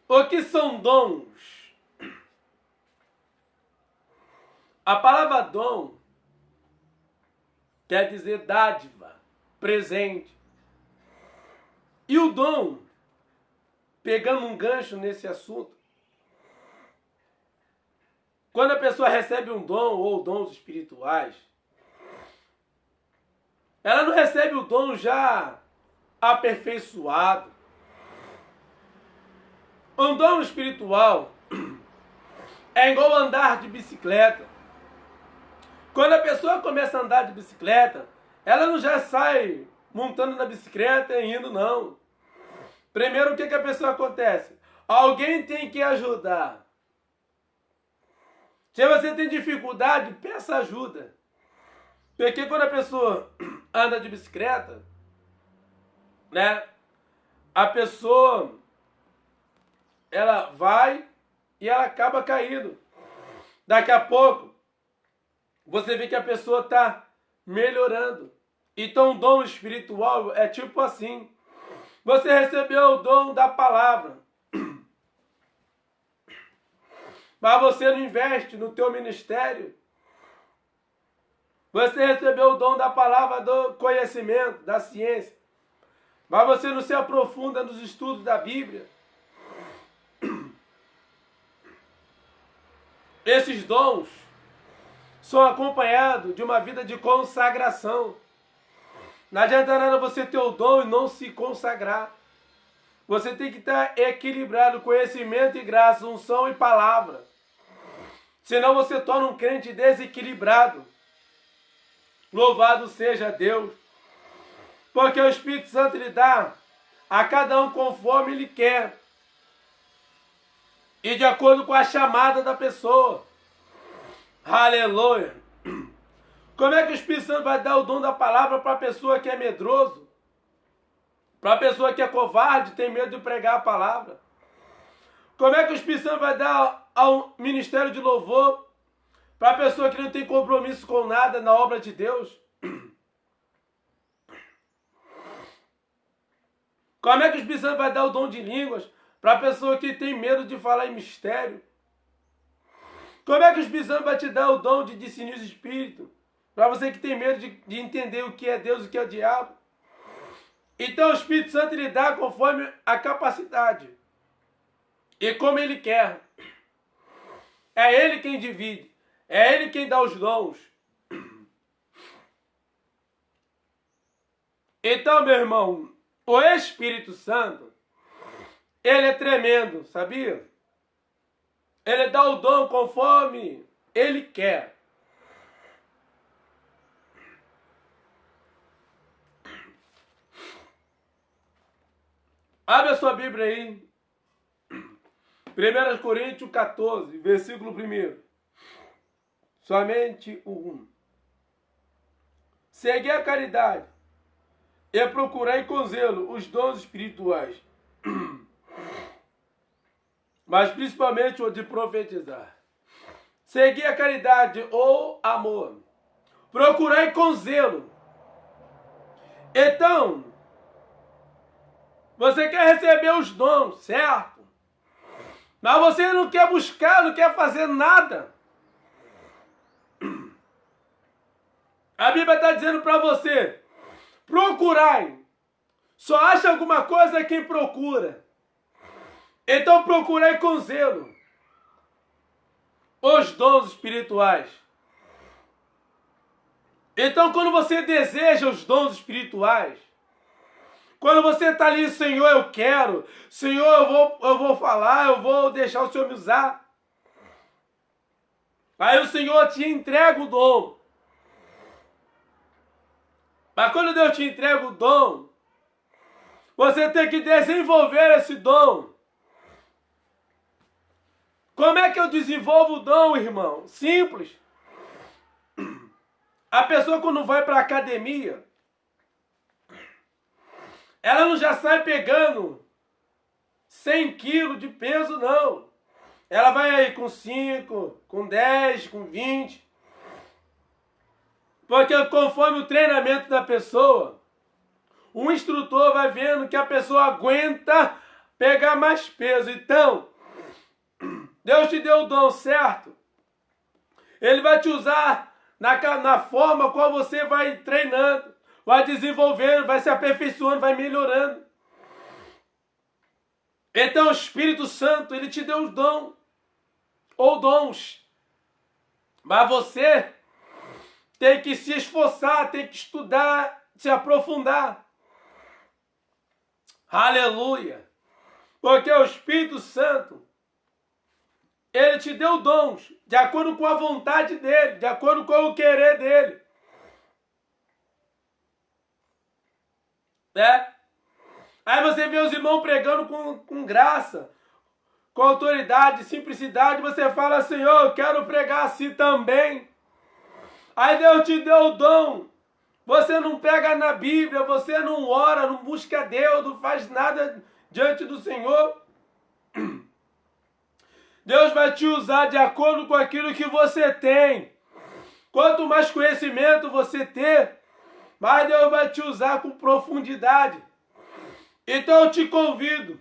O que são dons? A palavra dom quer dizer dádiva, presente. E o dom, pegando um gancho nesse assunto, quando a pessoa recebe um dom ou dons espirituais, ela não recebe o dom já aperfeiçoado. Um dom espiritual é igual andar de bicicleta. Quando a pessoa começa a andar de bicicleta, ela não já sai montando na bicicleta e indo, não. Primeiro, o que a pessoa acontece? Alguém tem que ajudar. Se você tem dificuldade, peça ajuda. Porque quando a pessoa anda de bicicleta, né, a pessoa, ela vai e ela acaba caindo. Daqui a pouco, você vê que a pessoa está melhorando. Então o dom espiritual é tipo assim. Você recebeu o dom da palavra, mas você não investe no teu ministério. Você recebeu o dom da palavra, do conhecimento, da ciência, mas você não se aprofunda nos estudos da Bíblia. Esses dons são acompanhados de uma vida de consagração. Não adianta nada você ter o dom e não se consagrar. Você tem que estar equilibrado, conhecimento e graça, unção e palavra. Senão você torna um crente desequilibrado. Louvado seja Deus. Porque o Espírito Santo lhe dá a cada um conforme ele quer. E de acordo com a chamada da pessoa. Aleluia. Como é que o Espírito Santo vai dar o dom da palavra para a pessoa que é medroso? Para a pessoa que é covarde, tem medo de pregar a palavra? Como é que o Espírito Santo vai dar ao ministério de louvor para a pessoa que não tem compromisso com nada na obra de Deus? Como é que o Espírito Santo vai dar o dom de línguas para a pessoa que tem medo de falar em mistério? Como é que o Espírito Santo vai te dar o dom de discernir os espíritos para você que tem medo de entender o que é Deus e o que é o diabo? Então o Espírito Santo lhe dá conforme a capacidade e como ele quer. É ele quem divide, é ele quem dá os dons. Então, meu irmão, o Espírito Santo, ele é tremendo, sabia? Ele dá o dom conforme ele quer. Abre a sua Bíblia aí. 1 Coríntios 14, versículo 1. Somente o 1. Segui a caridade e procurai com zelo os dons espirituais, mas principalmente o de profetizar. Segui a caridade ou amor. Procurai com zelo. Então, você quer receber os dons, certo? Mas você não quer buscar, não quer fazer nada. A Bíblia está dizendo para você, procurai. Só acha alguma coisa quem procura. Então procurai com zelo os dons espirituais. Então quando você deseja os dons espirituais, quando você está ali, Senhor, eu quero. Senhor, eu vou falar, eu vou deixar o Senhor me usar. Aí o Senhor te entrega o dom. Mas quando Deus te entrega o dom, você tem que desenvolver esse dom. Como é que eu desenvolvo o dom, irmão? Simples. A pessoa quando vai para a academia, ela não já sai pegando 100 quilos de peso, não. Ela vai aí com 5, com 10, com 20. Porque conforme o treinamento da pessoa, o instrutor vai vendo que a pessoa aguenta pegar mais peso. Então, Deus te deu o dom certo. Ele vai te usar na forma qual você vai treinando. Vai desenvolvendo, vai se aperfeiçoando, vai melhorando. Então o Espírito Santo, ele te deu os dons, ou dons. Mas você tem que se esforçar, tem que estudar, se aprofundar. Aleluia! Porque o Espírito Santo, ele te deu dons, de acordo com a vontade dele, de acordo com o querer dele. Né? Aí você vê os irmãos pregando com graça, com autoridade, simplicidade, você fala, Senhor, eu quero pregar assim também. Aí Deus te deu o dom, você não pega na Bíblia, você não ora, não busca Deus, não faz nada diante do Senhor. Deus vai te usar de acordo com aquilo que você tem. Quanto mais conhecimento você ter, mais Deus vai te usar com profundidade. Então eu te convido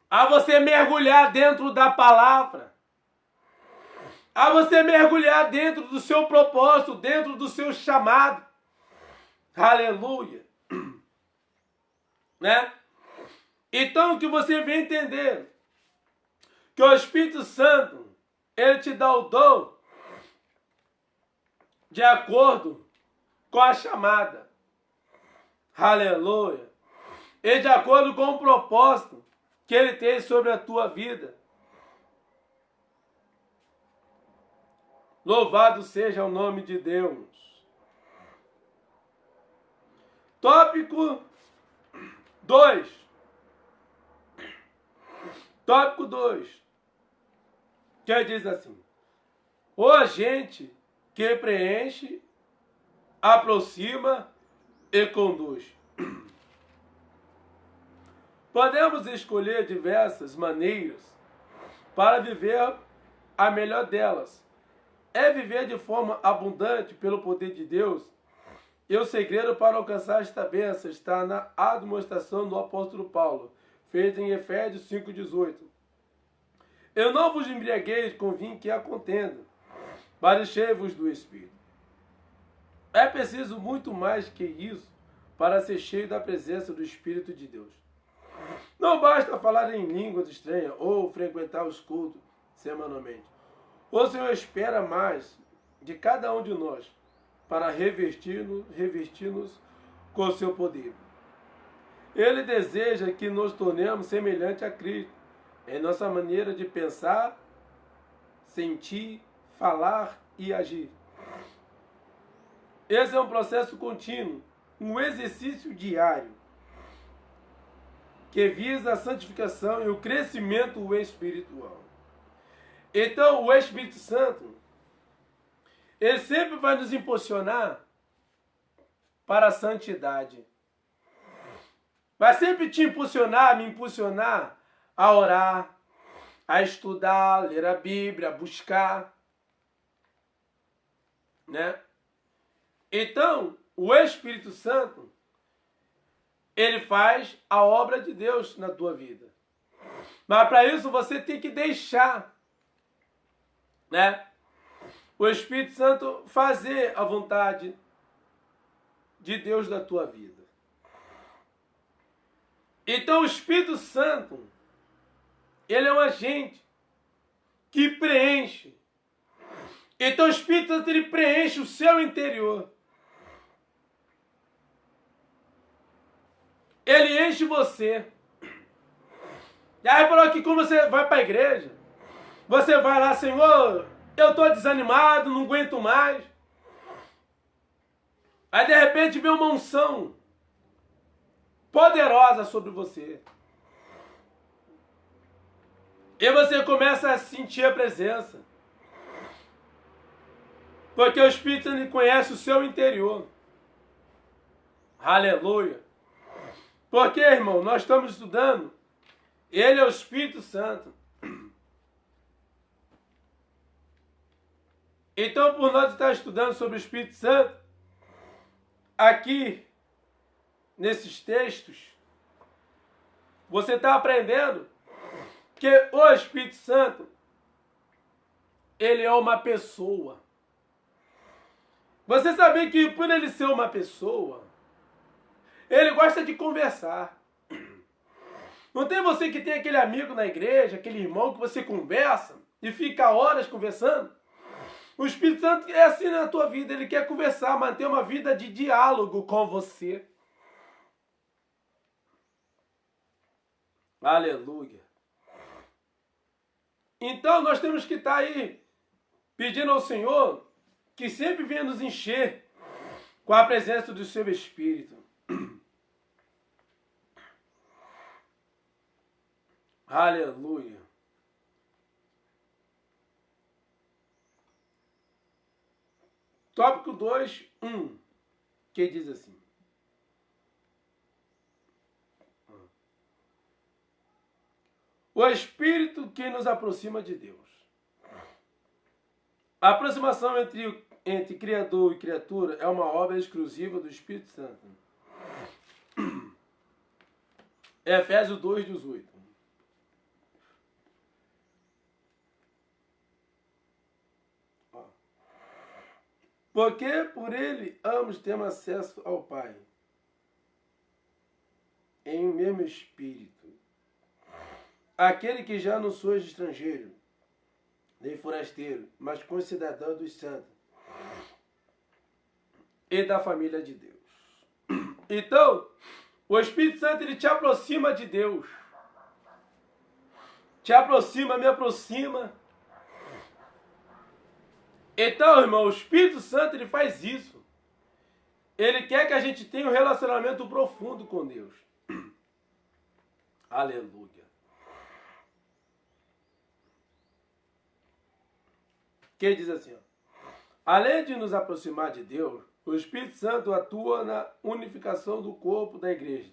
a você mergulhar dentro da palavra, a você mergulhar dentro do seu propósito, dentro do seu chamado. Aleluia. Né? Então que você venha entender que o Espírito Santo, ele te dá o dom de acordo com a chamada. Aleluia. E de acordo com o propósito que ele tem sobre a tua vida. Louvado seja o nome de Deus. Tópico 2. Tópico 2. Que diz assim: o agente que preenche, aproxima e conduz. Podemos escolher diversas maneiras para viver a melhor delas. É viver de forma abundante pelo poder de Deus. E o segredo para alcançar esta bênção está na admoestação do apóstolo Paulo, feita em Efésios 5,18. Eu não vos embriagueis com vinho que há contenda, mas enchei-vos do Espírito. É preciso muito mais que isso para ser cheio da presença do Espírito de Deus. Não basta falar em línguas estranhas ou frequentar os cultos semanalmente. O Senhor espera mais de cada um de nós para revestir-nos com o seu poder. Ele deseja que nos tornemos semelhantes a Cristo em nossa maneira de pensar, sentir, falar e agir. Esse é um processo contínuo, um exercício diário, que visa a santificação e o crescimento espiritual. Então, o Espírito Santo, ele sempre vai nos impulsionar para a santidade. Vai sempre te impulsionar, me impulsionar a orar, a estudar, ler a Bíblia, a buscar, né? Então, o Espírito Santo, ele faz a obra de Deus na tua vida. Mas para isso você tem que deixar, né, o Espírito Santo fazer a vontade de Deus na tua vida. Então o Espírito Santo, ele é um agente que preenche. Então o Espírito Santo, ele preenche o seu interior. Ele enche você. E aí falou que quando você vai para a igreja, você vai lá, Senhor, eu estou desanimado, não aguento mais. Aí de repente vem uma unção poderosa sobre você. E você começa a sentir a presença. Porque o Espírito Santo conhece o seu interior. Aleluia. Porque, irmão, nós estamos estudando, ele é o Espírito Santo. Então, por nós estar estudando sobre o Espírito Santo, aqui, nesses textos, você está aprendendo que o Espírito Santo, ele é uma pessoa. Você sabia que por ele ser uma pessoa, ele gosta de conversar. Não tem você que tem aquele amigo na igreja, aquele irmão que você conversa e fica horas conversando? O Espírito Santo é assim na tua vida, ele quer conversar, manter uma vida de diálogo com você. Aleluia. Então nós temos que estar aí pedindo ao Senhor que sempre venha nos encher com a presença do seu Espírito. Aleluia. Tópico 2, 1, que diz assim: o Espírito que nos aproxima de Deus. A aproximação entre Criador e criatura é uma obra exclusiva do Espírito Santo. Efésios 2:18. Porque por ele ambos temos acesso ao Pai, em um mesmo Espírito. Aquele que já não sois estrangeiro, nem forasteiro, mas concidadão dos santos e da família de Deus. Então, o Espírito Santo, ele te aproxima de Deus. Te aproxima, me aproxima. Então, irmão, o Espírito Santo, ele faz isso. Ele quer que a gente tenha um relacionamento profundo com Deus. Aleluia. Que diz assim, ó. Além de nos aproximar de Deus, o Espírito Santo atua na unificação do corpo da igreja,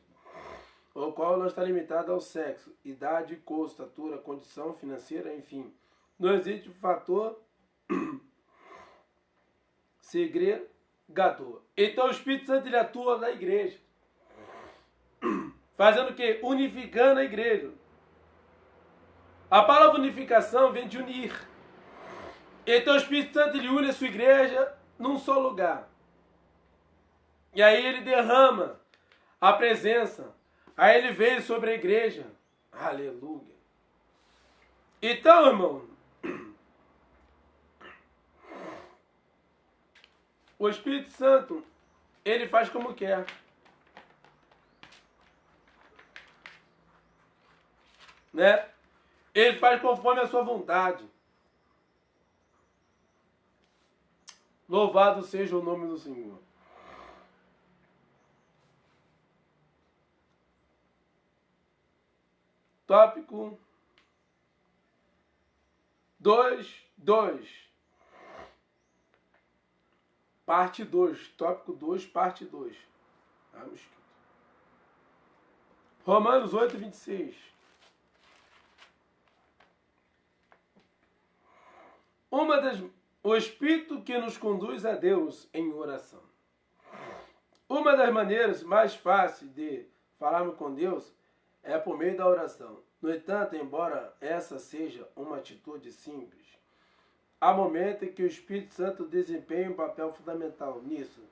o qual não está limitado ao sexo, idade, cor, estatura, condição financeira, enfim. Não existe fator segregador. Então o Espírito Santo, ele atua na igreja. Fazendo o quê? Unificando a igreja. A palavra unificação vem de unir. Então o Espírito Santo, ele une a sua igreja num só lugar. E aí ele derrama a presença. Aí ele veio sobre a igreja. Aleluia. Então, irmão, o Espírito Santo, ele faz como quer. Né? Ele faz conforme a sua vontade. Louvado seja o nome do Senhor. Tópico 2. Parte 2. Tópico 2, parte 2. Romanos 8, 26. O Espírito que nos conduz a Deus em oração. Uma das maneiras mais fáceis de falarmos com Deus é por meio da oração. No entanto, embora essa seja uma atitude simples, há momentos em que o Espírito Santo desempenha um papel fundamental nisso,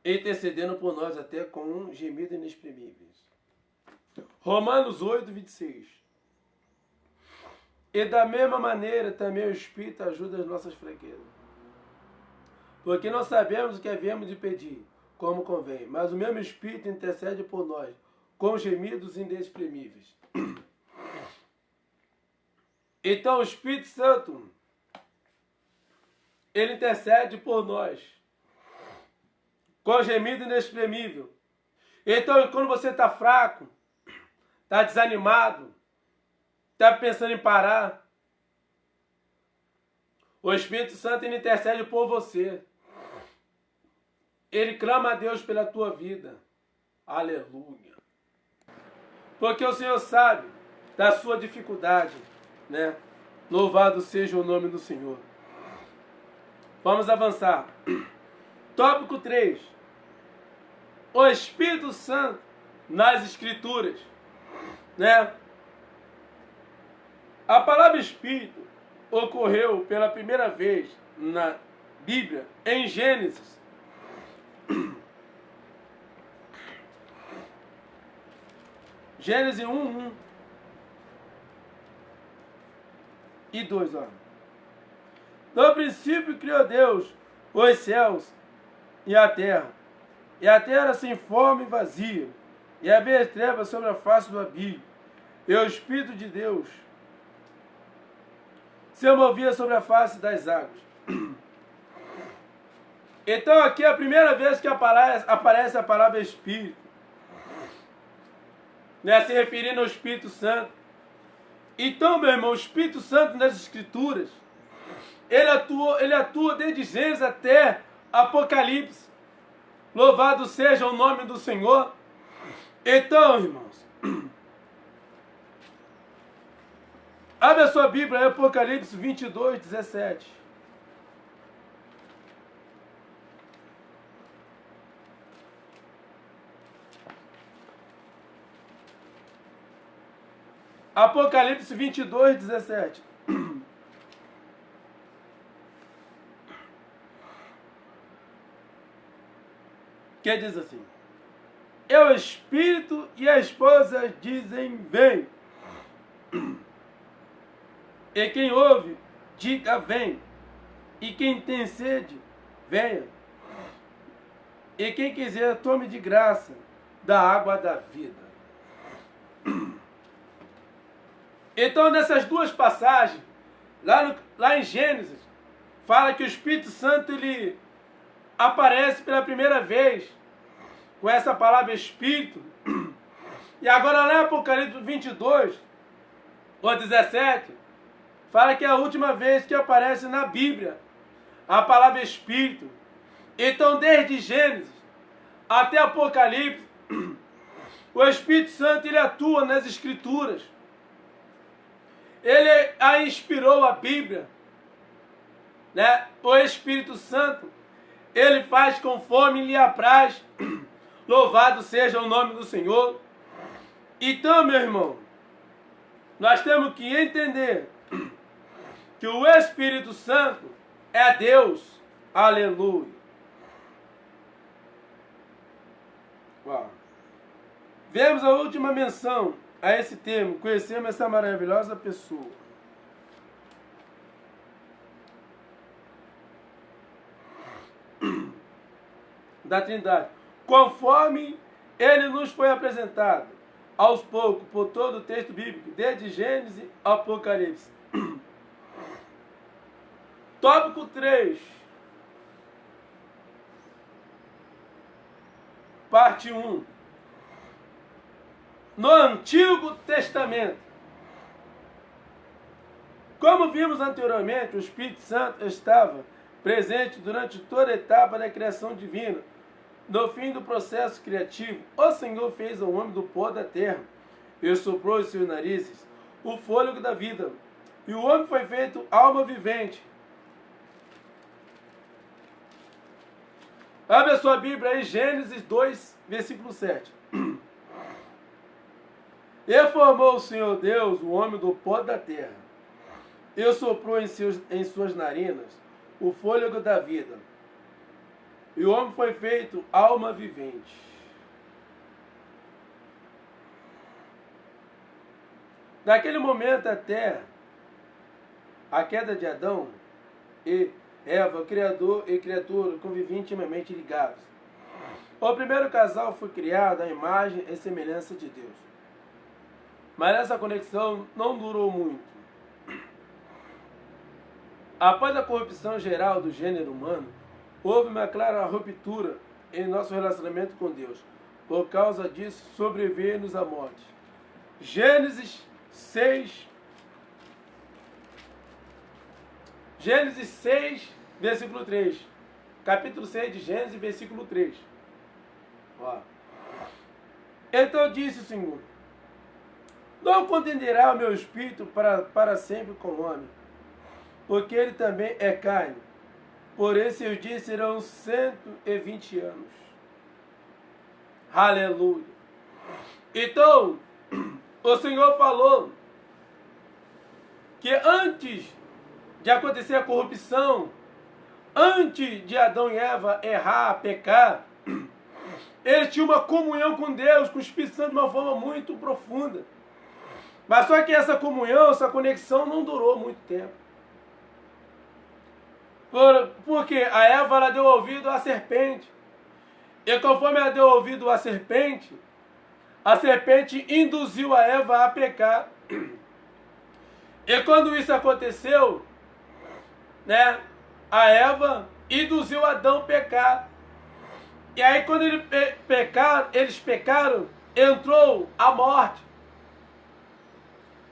intercedendo por nós até com um gemido inexprimível. Romanos 8, 26. E da mesma maneira também o Espírito ajuda as nossas fraquezas. Porque não sabemos o que havíamos de pedir, como convém, mas o mesmo Espírito intercede por nós, com gemidos inexprimíveis. Então o Espírito Santo, ele intercede por nós, com gemido inexprimível. Então quando você está fraco, está desanimado, está pensando em parar, o Espírito Santo, ele intercede por você. Ele clama a Deus pela tua vida. Aleluia. Porque o Senhor sabe da sua dificuldade, né? Louvado seja o nome do Senhor. Vamos avançar. Tópico 3. O Espírito Santo nas Escrituras, né? A palavra Espírito ocorreu pela primeira vez na Bíblia em Gênesis. Gênesis 1 e 2. Ó. No princípio criou Deus os céus e a terra. E a terra era sem forma e vazia. E havia trevas sobre a face do abismo. E o Espírito de Deus se movia sobre a face das águas. Então aqui é a primeira vez que aparece a palavra Espírito, né, se referindo ao Espírito Santo. Então, meu irmão, o Espírito Santo nas Escrituras, ele atua desde Gênesis até Apocalipse. Louvado seja o nome do Senhor. Então, irmãos, abre a sua Bíblia, Apocalipse 22, 17. Apocalipse 22, 17. Que diz assim: é o Espírito e a esposa dizem, vem. E quem ouve, diga, vem. E quem tem sede, venha. E quem quiser, tome de graça da água da vida. Então, nessas duas passagens, Lá em Gênesis, fala que o Espírito Santo ele aparece pela primeira vez com essa palavra Espírito. E agora lá em Apocalipse 22, ou 17, fala que é a última vez que aparece na Bíblia a palavra Espírito. Então, desde Gênesis até Apocalipse, o Espírito Santo ele atua nas Escrituras. Ele a inspirou a Bíblia, né? O Espírito Santo, ele faz conforme lhe apraz. Louvado seja o nome do Senhor. Então, meu irmão, nós temos que entender que o Espírito Santo é Deus. Aleluia. Uau. Vemos a última menção a esse termo. Conhecemos essa maravilhosa pessoa. Da Trindade. Conforme ele nos foi apresentado, aos poucos, por todo o texto bíblico, desde Gênesis ao Apocalipse. Tópico 3. Parte 1. No Antigo Testamento. Como vimos anteriormente, o Espírito Santo estava presente durante toda a etapa da criação divina. No fim do processo criativo, o Senhor fez ao homem do pó da terra e soprou em seus narizes o fôlego da vida. E o homem foi feito alma vivente. Abre a sua Bíblia aí, Gênesis 2, versículo 7. E formou o Senhor Deus o homem do pó da terra, e soprou em suas narinas o fôlego da vida. E o homem foi feito alma vivente. Naquele momento até a queda de Adão e Eva, Criador e criatura conviviam intimamente ligados. O primeiro casal foi criado à imagem e semelhança de Deus. Mas essa conexão não durou muito. Após a corrupção geral do gênero humano, houve uma clara ruptura em nosso relacionamento com Deus. Por causa disso, sobreveio-nos a morte. Gênesis 6, versículo 3. Capítulo 6 de Gênesis, versículo 3. Ó. Então disse o Senhor: não contenderá o meu espírito para sempre com o homem, porque ele também é carne. Porém, seus dias serão 120 anos. Aleluia. Então, o Senhor falou que antes de acontecer a corrupção, antes de Adão e Eva errar, pecar, eles tinham uma comunhão com Deus, com o Espírito Santo de uma forma muito profunda. Mas só que essa comunhão, essa conexão não durou muito tempo. Porque a Eva ela deu ouvido à serpente. E conforme ela deu ouvido à serpente, a serpente induziu a Eva a pecar. E quando isso aconteceu, né, a Eva induziu Adão a pecar. E aí quando eles pecaram, entrou a morte.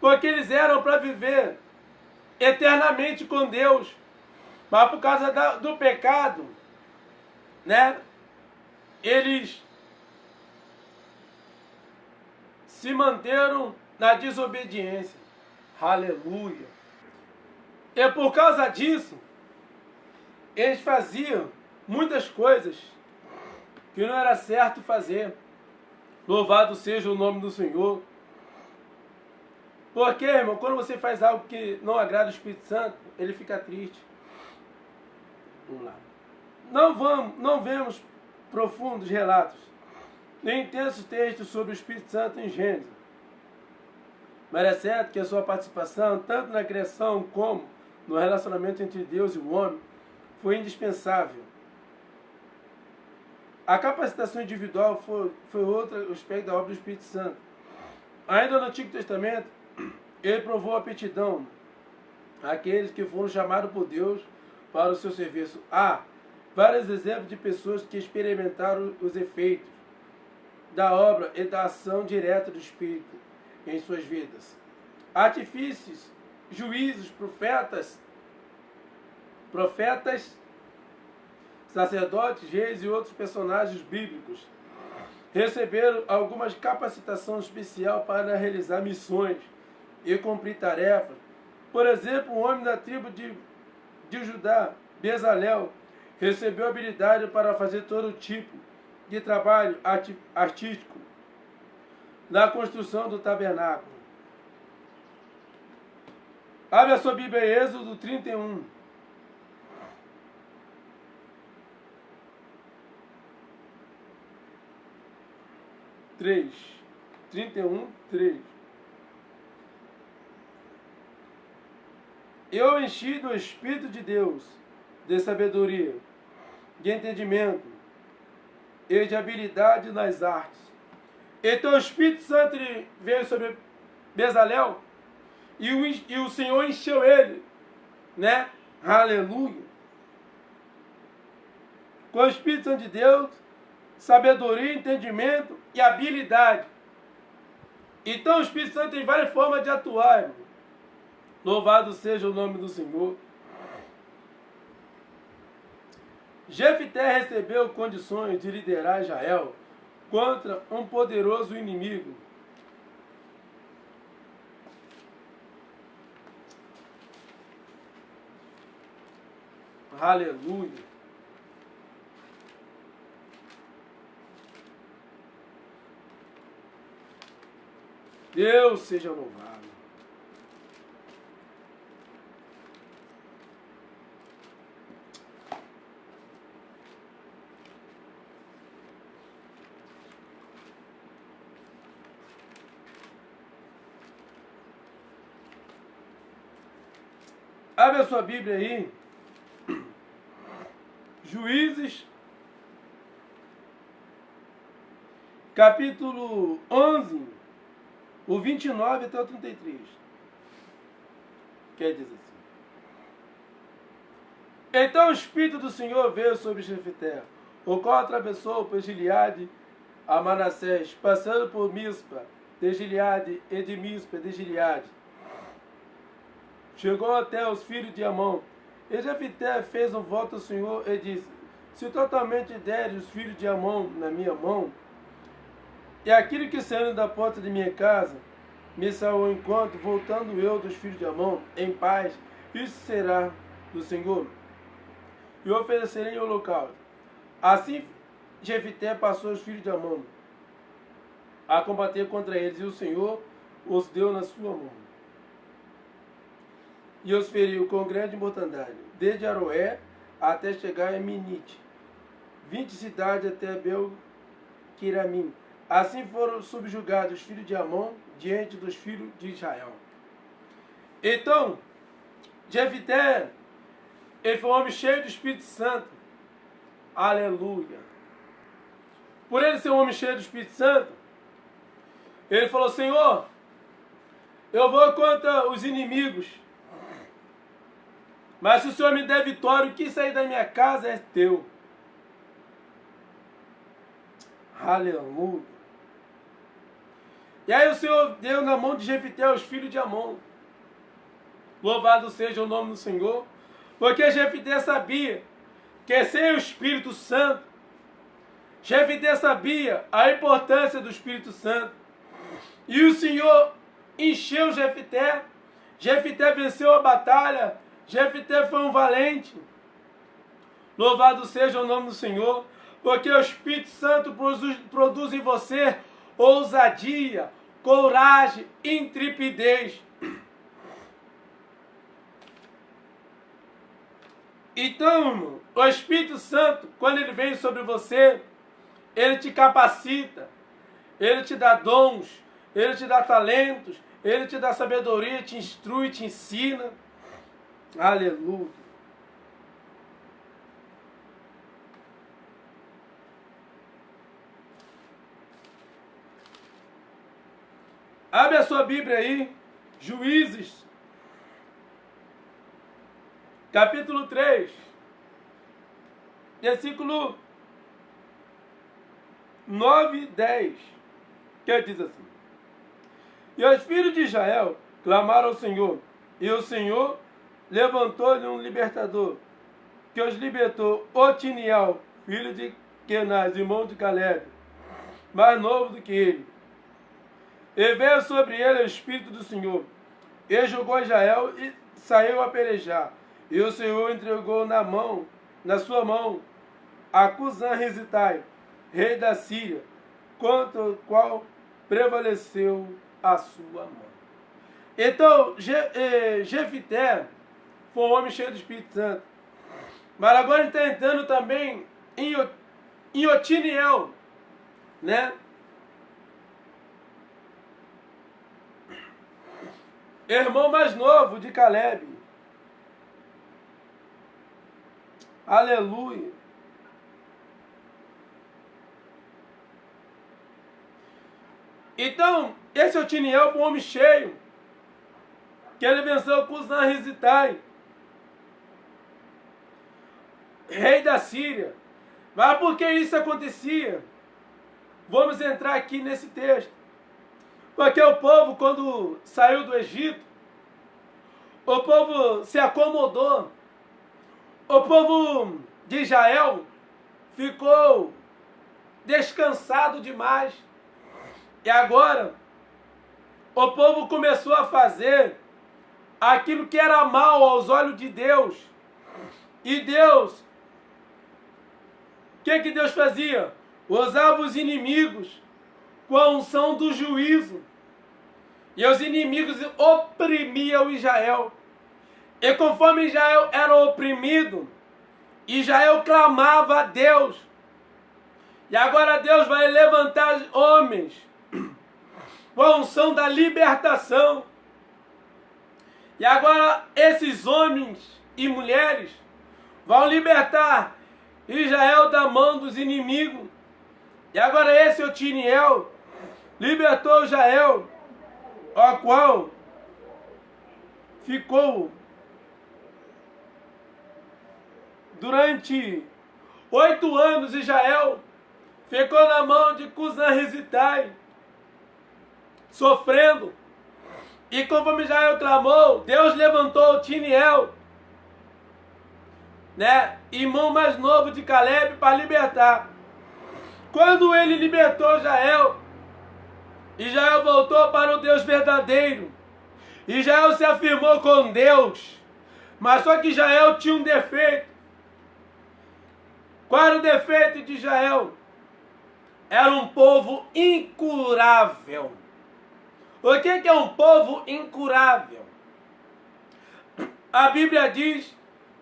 Porque eles eram para viver eternamente com Deus. Mas por causa do pecado, né, eles se manteram na desobediência. Aleluia. E por causa disso, eles faziam muitas coisas que não era certo fazer. Louvado seja o nome do Senhor. Porque, irmão, quando você faz algo que não agrada o Espírito Santo, ele fica triste. Vamos lá. Não vemos profundos relatos, nem intensos textos sobre o Espírito Santo em Gênesis. Mas é certo que a sua participação, tanto na criação como no relacionamento entre Deus e o homem, foi indispensável. A capacitação individual foi outro aspecto da obra do Espírito Santo. Ainda no Antigo Testamento, ele provou a aptidão aqueles que foram chamados por Deus para o seu serviço. Há vários exemplos de pessoas que experimentaram os efeitos da obra e da ação direta do Espírito em suas vidas. Artifícios, juízes, profetas, sacerdotes, reis e outros personagens bíblicos receberam algumas capacitação especial para realizar missões e cumprir tarefas. Por exemplo, um homem da tribo de Judá, Bezalel, recebeu habilidade para fazer todo tipo de trabalho artístico na construção do tabernáculo. Abre a sua Bíblia em Êxodo 31. Três. 31, 3. Eu enchi do Espírito de Deus, de sabedoria, de entendimento e de habilidade nas artes. Então o Espírito Santo veio sobre Bezalel e o Senhor encheu ele, né? Aleluia. Com o Espírito Santo de Deus, sabedoria, entendimento e habilidade. Então o Espírito Santo tem várias formas de atuar, irmão. Louvado seja o nome do Senhor. Jefté recebeu condições de liderar Israel contra um poderoso inimigo. Aleluia. Deus seja louvado. Abre a sua Bíblia aí. Juízes, capítulo 11, o 29 até o 33. Quer dizer assim. Então o Espírito do Senhor veio sobre Jefté, o qual atravessou por Gileade a Manassés, passando por Mispa de Gileade e de Mispa de Gileade. Chegou até os filhos de Amon. E Jefté fez um voto ao Senhor e disse: se totalmente deres os filhos de Amon na minha mão, e aquilo que saindo da porta de minha casa me saiu ao encontro, voltando eu dos filhos de Amon em paz, isso será do Senhor, e oferecerei em holocausto. Assim Jefté passou os filhos de Amon a combater contra eles, e o Senhor os deu na sua mão. E os feriu com grande mortandade, desde Aroé até chegar a Minite, 20 cidades até Bel-Quiramim. Assim foram subjugados os filhos de Amon diante dos filhos de Israel. Então, Jefté, ele foi um homem cheio do Espírito Santo. Aleluia. Por ele ser um homem cheio do Espírito Santo, ele falou: Senhor, eu vou contra os inimigos, mas se o Senhor me der vitória, o que sair da minha casa é teu. Aleluia. E aí o Senhor deu na mão de Jefté os filhos de Amon. Louvado seja o nome do Senhor. Porque Jefté sabia que sem o Espírito Santo, Jefté sabia a importância do Espírito Santo. E o Senhor encheu Jefté. Jefté venceu a batalha. Jefté foi um valente. Louvado seja o nome do Senhor, porque o Espírito Santo produz em você ousadia, coragem, intrepidez. Então, o Espírito Santo, quando ele vem sobre você, ele te capacita, ele te dá dons, ele te dá talentos, ele te dá sabedoria, te instrui, te ensina. Aleluia. Abre a sua Bíblia aí, Juízes, capítulo 3, versículo 9 e 10, que diz assim: E os filhos de Israel clamaram ao Senhor, e o Senhor levantou-lhe um libertador, que os libertou, Otiniel, filho de Kenaz, irmão de Caleb, mais novo do que ele. E veio sobre ele o Espírito do Senhor, e julgou Israel e saiu a pelejar. E o Senhor entregou na sua mão, a Cusã-Risitai, rei da Síria, contra o qual prevaleceu a sua mão. Então, Jefité foi um homem cheio do Espírito Santo. Mas agora ele está entrando também em Otiniel, né? Irmão mais novo de Caleb. Aleluia. Então, esse Otiniel foi um homem cheio, que ele venceu Cusã-Risitai, rei da Síria. Mas por que isso acontecia? Vamos entrar aqui nesse texto. Porque o povo, quando saiu do Egito, o povo se acomodou. O povo de Israel ficou descansado demais. E agora, o povo começou a fazer aquilo que era mal aos olhos de Deus. E Deus, o que Deus fazia? Usava os inimigos com a unção do juízo. E os inimigos oprimiam Israel. E conforme Israel era oprimido, Israel clamava a Deus. E agora Deus vai levantar homens com a unção da libertação. E agora esses homens e mulheres vão libertar Israel da mão dos inimigos. E agora esse Otiniel libertou Israel, o qual ficou durante 8 anos. Israel ficou na mão de Cusã-Risitai, sofrendo. E conforme Israel clamou, Deus levantou Otiniel, né, irmão mais novo de Caleb, para libertar. Quando ele libertou Israel, Israel voltou para o Deus verdadeiro. Israel se afirmou com Deus. Mas só que Israel tinha um defeito. Qual era o defeito de Israel? Era um povo incurável. O que é um povo incurável? A Bíblia diz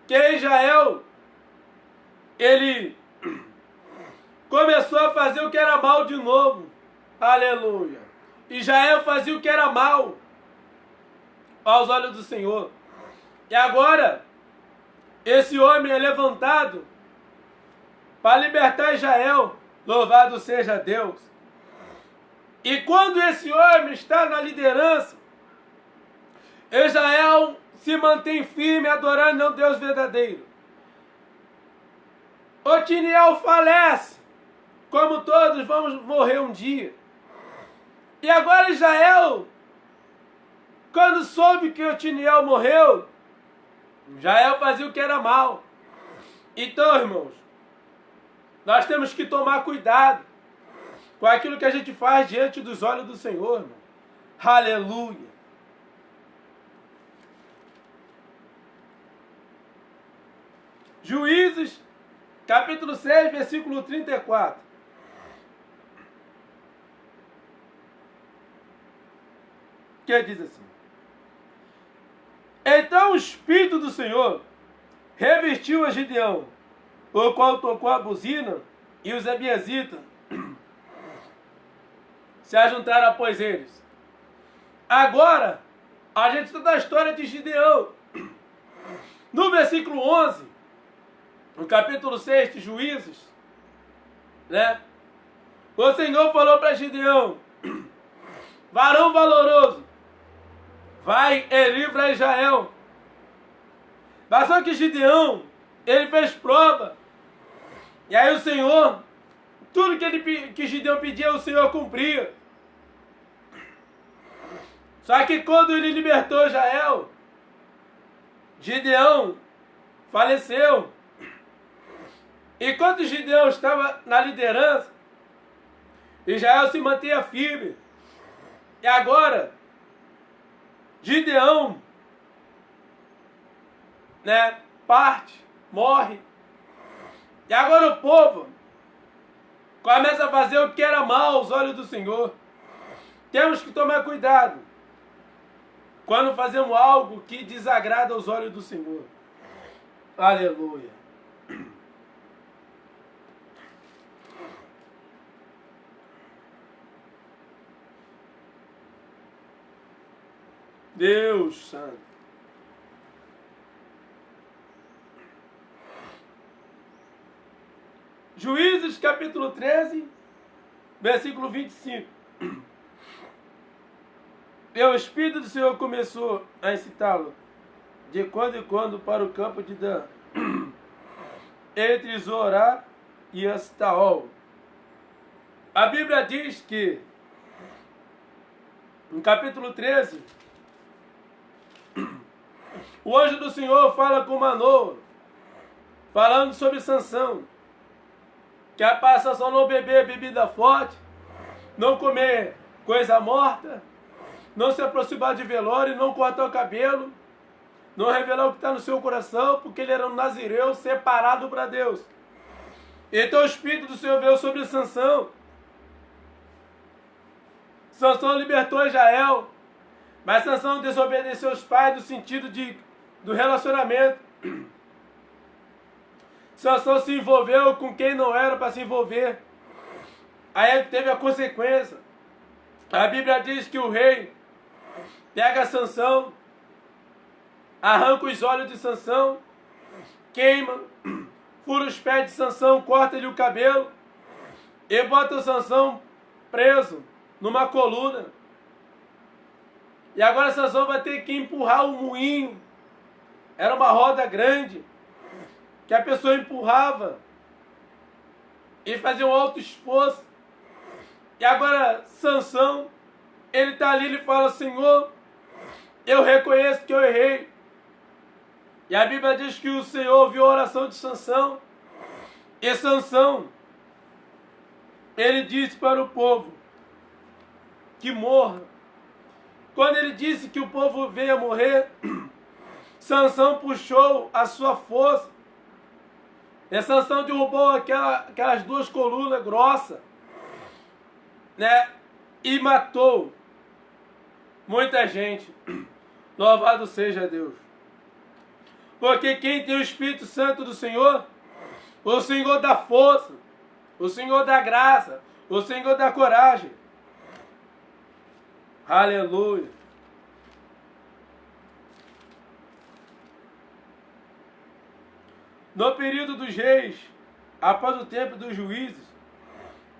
que Israel, ele começou a fazer o que era mal de novo. Aleluia. Israel fazia o que era mal aos olhos do Senhor. E agora, esse homem é levantado para libertar Israel. Louvado seja Deus. E quando esse homem está na liderança, Israel se mantém firme, adorando ao Deus verdadeiro. Otiniel falece, como todos vamos morrer um dia. E agora Israel, quando soube que Otiniel morreu, Israel fazia o que era mal. Então, irmãos, nós temos que tomar cuidado com aquilo que a gente faz diante dos olhos do Senhor, irmão. Aleluia. Juízes, capítulo 6, versículo 34. Que diz assim: Então o Espírito do Senhor revestiu a Gideão, o qual tocou a buzina, e os abiasitas se ajuntaram após eles. Agora, a gente está na história de Gideão. No versículo 11, no capítulo 6 de Juízes, né? O Senhor falou para Gideão: varão valoroso, vai e livra Israel Mas só que Gideão, ele fez prova. E aí o Senhor, tudo que Gideão pedia, o Senhor cumpria. Só que quando ele libertou Israel, Gideão faleceu. Enquanto Gideão estava na liderança, Israel se mantinha firme. E agora, Gideão, parte, morre. E agora o povo começa a fazer o que era mal aos olhos do Senhor. Temos que tomar cuidado quando fazemos algo que desagrada aos olhos do Senhor. Aleluia. Deus Santo. Juízes capítulo 13, versículo 25. E o Espírito do Senhor começou a incitá-lo de quando em quando para o campo de Dan, entre Zorá e Estaol. A Bíblia diz que, no capítulo 13, o anjo do Senhor fala com Manoa, falando sobre Sansão, que é para Sansão não beber bebida forte, não comer coisa morta, não se aproximar de velório, não cortar o cabelo, não revelar o que está no seu coração, porque ele era um nazireu separado para Deus. Então o Espírito do Senhor veio sobre Sansão. Sansão libertou Israel, mas Sansão desobedeceu os pais no sentido do relacionamento. Sansão se envolveu com quem não era para se envolver. Aí teve a consequência. A Bíblia diz que o rei pega Sansão, arranca os olhos de Sansão, queima, fura os pés de Sansão, corta-lhe o cabelo e bota o Sansão preso numa coluna. E agora Sansão vai ter que empurrar o moinho. Era uma roda grande que a pessoa empurrava e fazia um alto esforço. E agora Sansão, ele está ali, ele fala: Senhor, eu reconheço que eu errei. E a Bíblia diz que o Senhor ouviu a oração de Sansão. E Sansão, ele disse para o povo que morra. Quando ele disse que o povo venha morrer, Sansão puxou a sua força. E Sansão derrubou aquelas duas colunas grossas, e matou muita gente. Louvado seja Deus. Porque quem tem o Espírito Santo do Senhor, o Senhor dá força, o Senhor dá graça, o Senhor dá coragem. Aleluia. No período dos reis, após o tempo dos juízes,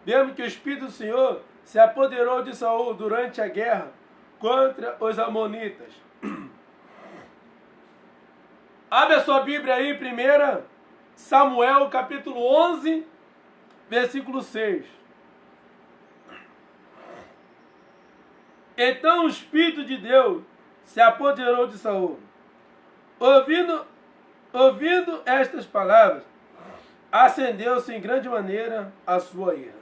vemos que o Espírito do Senhor se apoderou de Saul durante a guerra contra os amonitas. Abre a sua Bíblia aí em 1 Samuel, capítulo 11, versículo 6. Então o Espírito de Deus se apoderou de Saul. Ouvindo estas palavras, acendeu-se em grande maneira a sua ira.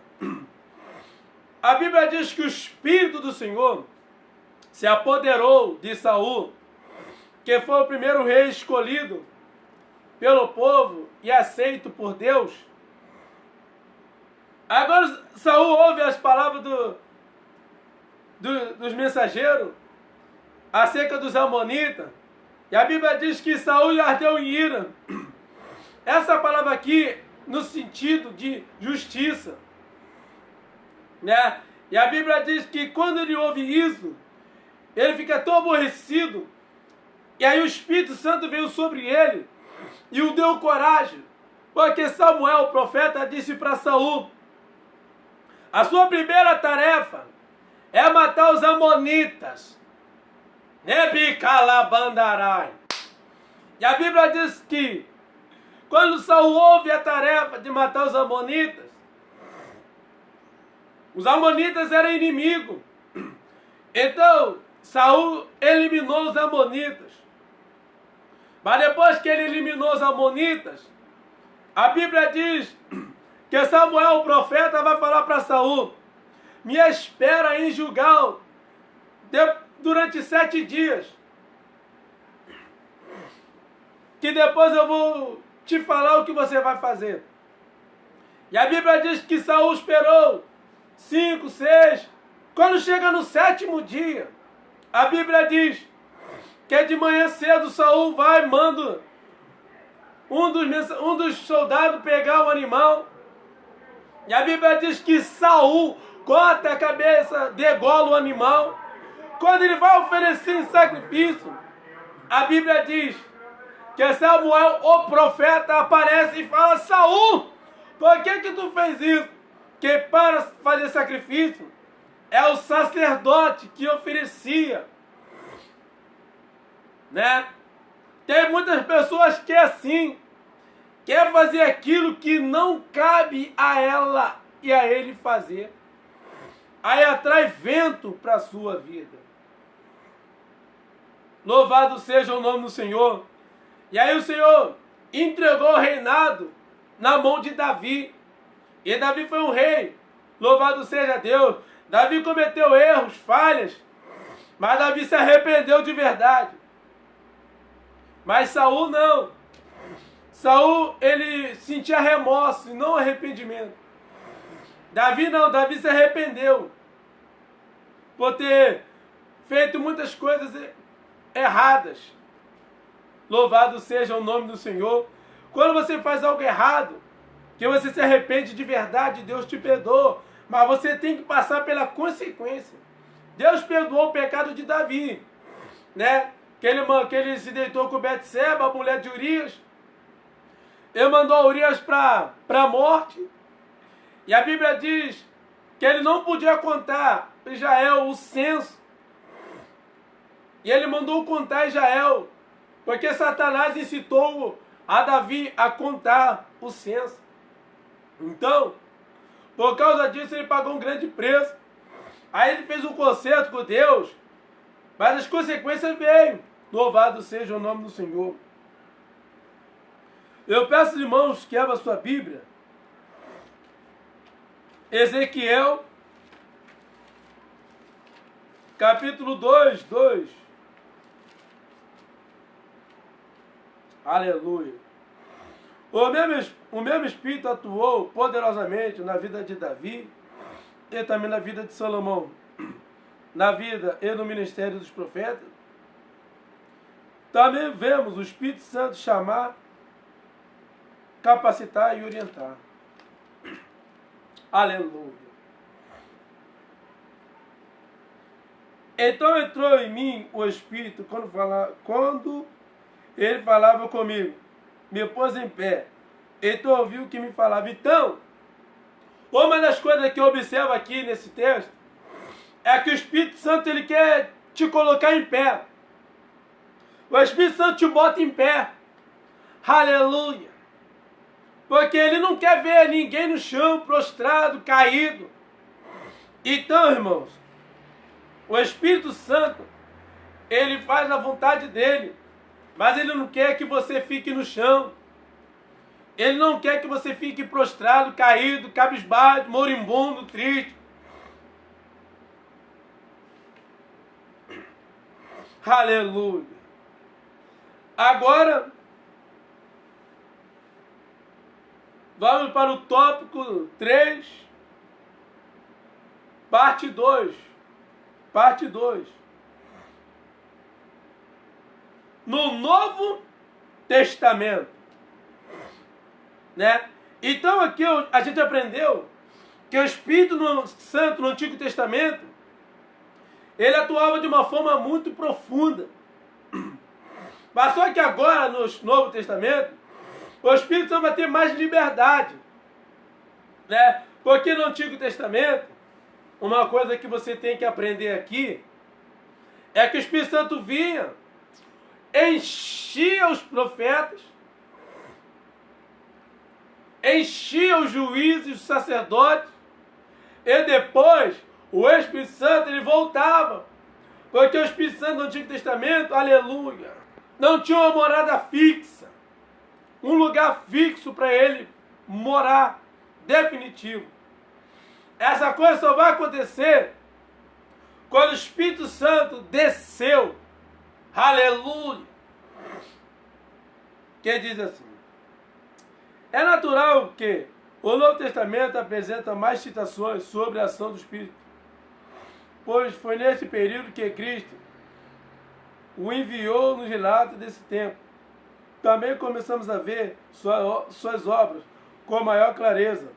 A Bíblia diz que o Espírito do Senhor se apoderou de Saul, que foi o primeiro rei escolhido pelo povo e aceito por Deus. Agora Saul ouve as palavras dos mensageiros acerca dos amonitas, e a Bíblia diz que Saul ardeu em ira. Essa palavra aqui no sentido de justiça, E a Bíblia diz que quando ele ouve isso, ele fica tão aborrecido, e aí o Espírito Santo veio sobre ele e o deu coragem, porque Samuel, o profeta, disse para Saul: a sua primeira tarefa é matar os amonitas. Nebicalabandarai. E a Bíblia diz que quando Saul houve a tarefa de matar os amonitas eram inimigos. Então, Saul eliminou os amonitas. Mas depois que ele eliminou os amonitas, a Bíblia diz que Samuel, o profeta, vai falar para Saul: me espera em Gilgal durante 7 dias, que depois eu vou te falar o que você vai fazer. E a Bíblia diz que Saul esperou 5, 6. Quando chega no 7º dia, a Bíblia diz que de manhã cedo Saul vai e manda um dos soldados pegar o animal. E a Bíblia diz que Saul corta a cabeça, degola o animal. Quando ele vai oferecer em sacrifício, a Bíblia diz que Samuel, o profeta, aparece e fala: Saul, por que tu fez isso? Que para fazer sacrifício é o sacerdote que oferecia, né? Tem muitas pessoas que é assim, quer fazer aquilo que não cabe a ela e a ele fazer. Aí atrai vento para a sua vida. Louvado seja o nome do Senhor. E aí o Senhor entregou o reinado na mão de Davi. E Davi foi um rei. Louvado seja Deus. Davi cometeu erros, falhas, mas Davi se arrependeu de verdade. Mas Saul não. Saul, ele sentia remorso e não arrependimento. Davi não, Davi se arrependeu por ter feito muitas coisas erradas. Louvado seja o nome do Senhor. Quando você faz algo errado, que você se arrepende de verdade, Deus te perdoa. Mas você tem que passar pela consequência. Deus perdoou o pecado de Davi, né? Que ele se deitou com Betseba, a mulher de Urias. Ele mandou Urias para a morte. E a Bíblia diz que ele não podia contar Israel o censo. E ele mandou contar Israel, porque Satanás incitou a Davi a contar o censo. Então, por causa disso, ele pagou um grande preço. Aí ele fez um concerto com Deus, mas as consequências veio. Louvado seja o nome do Senhor. Eu peço, irmãos, que abra a sua Bíblia. Ezequiel, capítulo 2. Aleluia. O mesmo Espírito atuou poderosamente na vida de Davi e também na vida de Salomão, na vida e no ministério dos profetas. Também vemos o Espírito Santo chamar, capacitar e orientar. Aleluia. Então entrou em mim o Espírito quando ele falava comigo. Me pôs em pé. Então ouvi o que me falava. Então, uma das coisas que eu observo aqui nesse texto é que o Espírito Santo, ele quer te colocar em pé. O Espírito Santo te bota em pé. Aleluia. Porque ele não quer ver ninguém no chão, prostrado, caído. Então, irmãos, o Espírito Santo, ele faz a vontade dele. Mas ele não quer que você fique no chão. Ele não quer que você fique prostrado, caído, cabisbaixo, moribundo, triste. Aleluia. Agora, vamos para o tópico 3, parte 2. Parte 2. No Novo Testamento, né? Então aqui a gente aprendeu que o Espírito Santo no Antigo Testamento, ele atuava de uma forma muito profunda. Mas só que agora no Novo Testamento, o Espírito Santo vai ter mais liberdade, né? Porque no Antigo Testamento, uma coisa que você tem que aprender aqui é que o Espírito Santo vinha, enchia os profetas, enchia os juízes, os sacerdotes, e depois o Espírito Santo ele voltava. Porque o Espírito Santo do Antigo Testamento, aleluia, não tinha uma morada fixa, um lugar fixo para ele morar, definitivo. Essa coisa só vai acontecer quando o Espírito Santo desceu, aleluia, que diz assim: é natural que o Novo Testamento apresenta mais citações sobre a ação do Espírito, pois foi nesse período que Cristo o enviou nos relatos desse tempo. Também começamos a ver suas obras com maior clareza.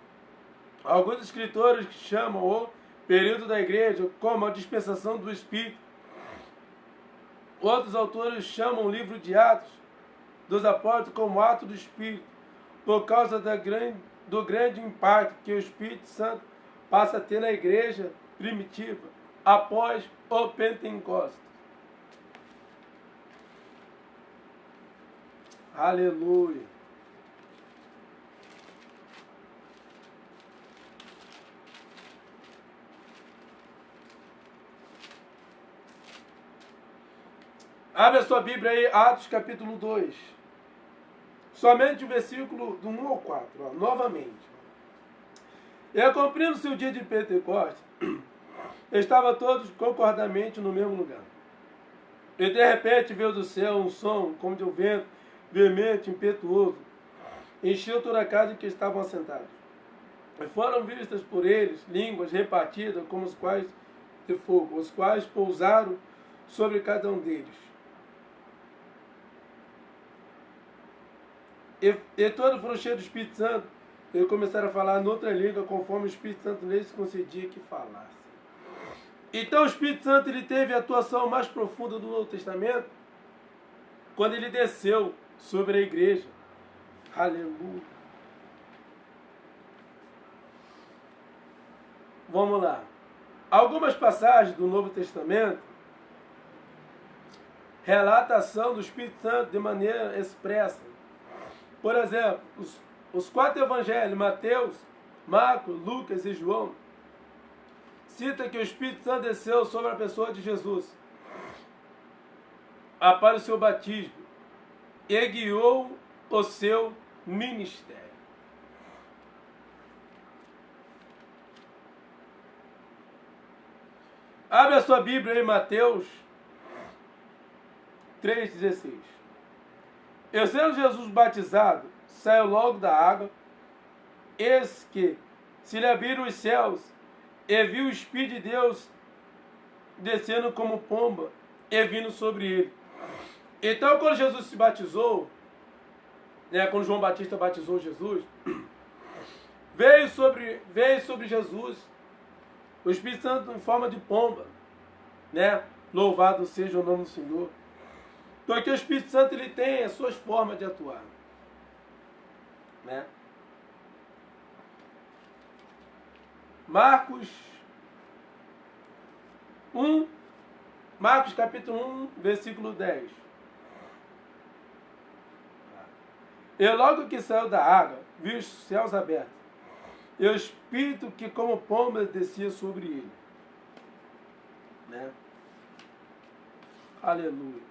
Alguns escritores chamam o período da igreja como a dispensação do Espírito. Outros autores chamam o livro de Atos dos Apóstolos como ato do Espírito, por causa do grande impacto que o Espírito Santo passa a ter na igreja primitiva após o Pentecostes. Aleluia. Abre a sua Bíblia aí, Atos capítulo 2. Somente o versículo do 1 ao 4, ó, novamente. E cumprindo-se o dia de Pentecostes, estavam todos concordamente no mesmo lugar. E de repente veio do céu um som como de um vento veemente, impetuoso, encheu toda a casa em que estavam assentados. E foram vistas por eles línguas repartidas como os quais de fogo, os quais pousaram sobre cada um deles. E todos foram cheios do Espírito Santo e começaram a falar noutra língua, conforme o Espírito Santo lhes concedia que falasse. Então o Espírito Santo ele teve a atuação mais profunda do Novo Testamento quando ele desceu sobre a igreja. Aleluia. Vamos lá. Algumas passagens do Novo Testamento relatam a ação do Espírito Santo de maneira expressa. Por exemplo, os 4 evangelhos, Mateus, Marcos, Lucas e João, cita que o Espírito Santo desceu sobre a pessoa de Jesus após o seu batismo e guiou o seu ministério. Abre a sua Bíblia em Mateus 3,16. E sendo Jesus batizado, saiu logo da água, eis que se lhe abriram os céus, e viu o Espírito de Deus descendo como pomba e vindo sobre ele. Então, quando Jesus se batizou, quando João Batista batizou Jesus, veio sobre Jesus o Espírito Santo em forma de pomba, Louvado seja o nome do Senhor. Porque o Espírito Santo ele tem as suas formas de atuar, Marcos capítulo 1, versículo 10. E logo que saiu da água, viu os céus abertos, e o Espírito que como pomba descia sobre ele. Aleluia.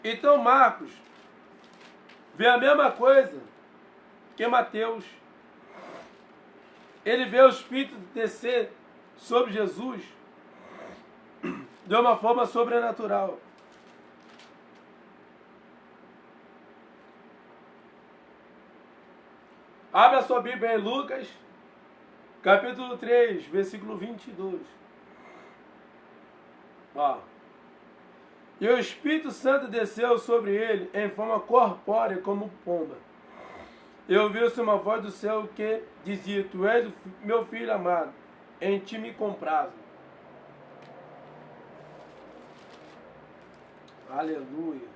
Então Marcos vê a mesma coisa que Mateus. Ele vê o Espírito descer sobre Jesus de uma forma sobrenatural. Abra a sua Bíblia em Lucas, capítulo 3, versículo 22. E o Espírito Santo desceu sobre ele em forma corpórea como pomba. E ouviu-se uma voz do céu que dizia: Tu és o meu filho amado, em ti me comprazo. Aleluia.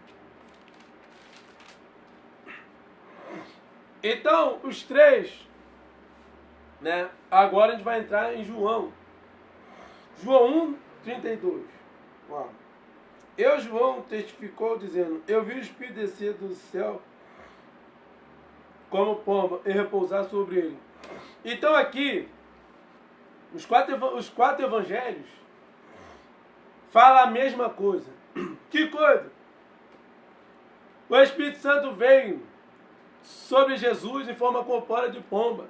Então, os três, agora a gente vai entrar em João. João 1, 32. Eu, João, testificou dizendo: eu vi o Espírito descer do céu como pomba e repousar sobre ele. Então aqui, os quatro evangelhos falam a mesma coisa. Que coisa? O Espírito Santo veio sobre Jesus em forma corpórea de pomba.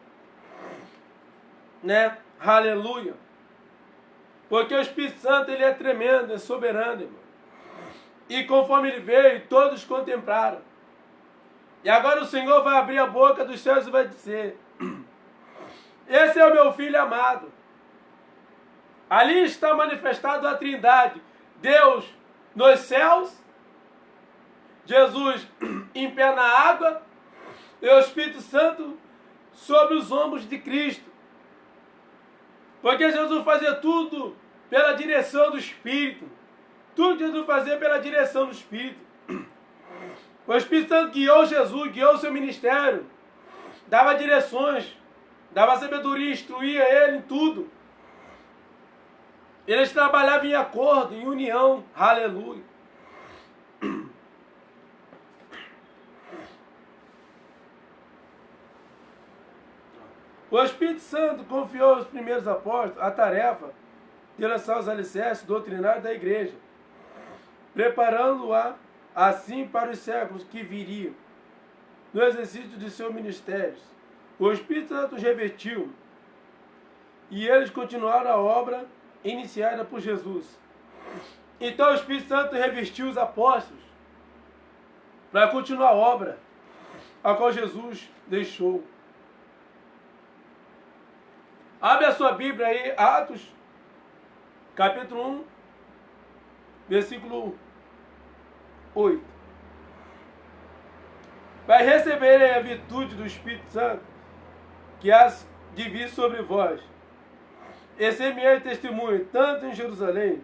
Né? Aleluia. Porque o Espírito Santo, ele é tremendo, é soberano, irmão. E conforme ele veio, todos contemplaram. E agora o Senhor vai abrir a boca dos céus e vai dizer: esse é o meu filho amado. Ali está manifestado a Trindade. Deus nos céus, Jesus em pé na água, e o Espírito Santo sobre os ombros de Cristo. Porque Jesus fazia tudo pela direção do Espírito. Tudo que Jesus fazia pela direção do Espírito. O Espírito Santo guiou Jesus, guiou o seu ministério. Dava direções, dava sabedoria, instruía ele em tudo. Eles trabalhavam em acordo, em união. Aleluia. O Espírito Santo confiou aos primeiros apóstolos a tarefa de lançar os alicerces doutrinários da igreja, preparando-a assim para os séculos que viriam. No exercício de seus ministérios, o Espírito Santo os revestiu e eles continuaram a obra iniciada por Jesus. Então o Espírito Santo revestiu os apóstolos para continuar a obra a qual Jesus deixou. Abre a sua Bíblia aí, Atos, capítulo 1, versículo 8. Vai receber a virtude do Espírito Santo que há de vir sobre vós. Esse é testemunho, tanto em Jerusalém,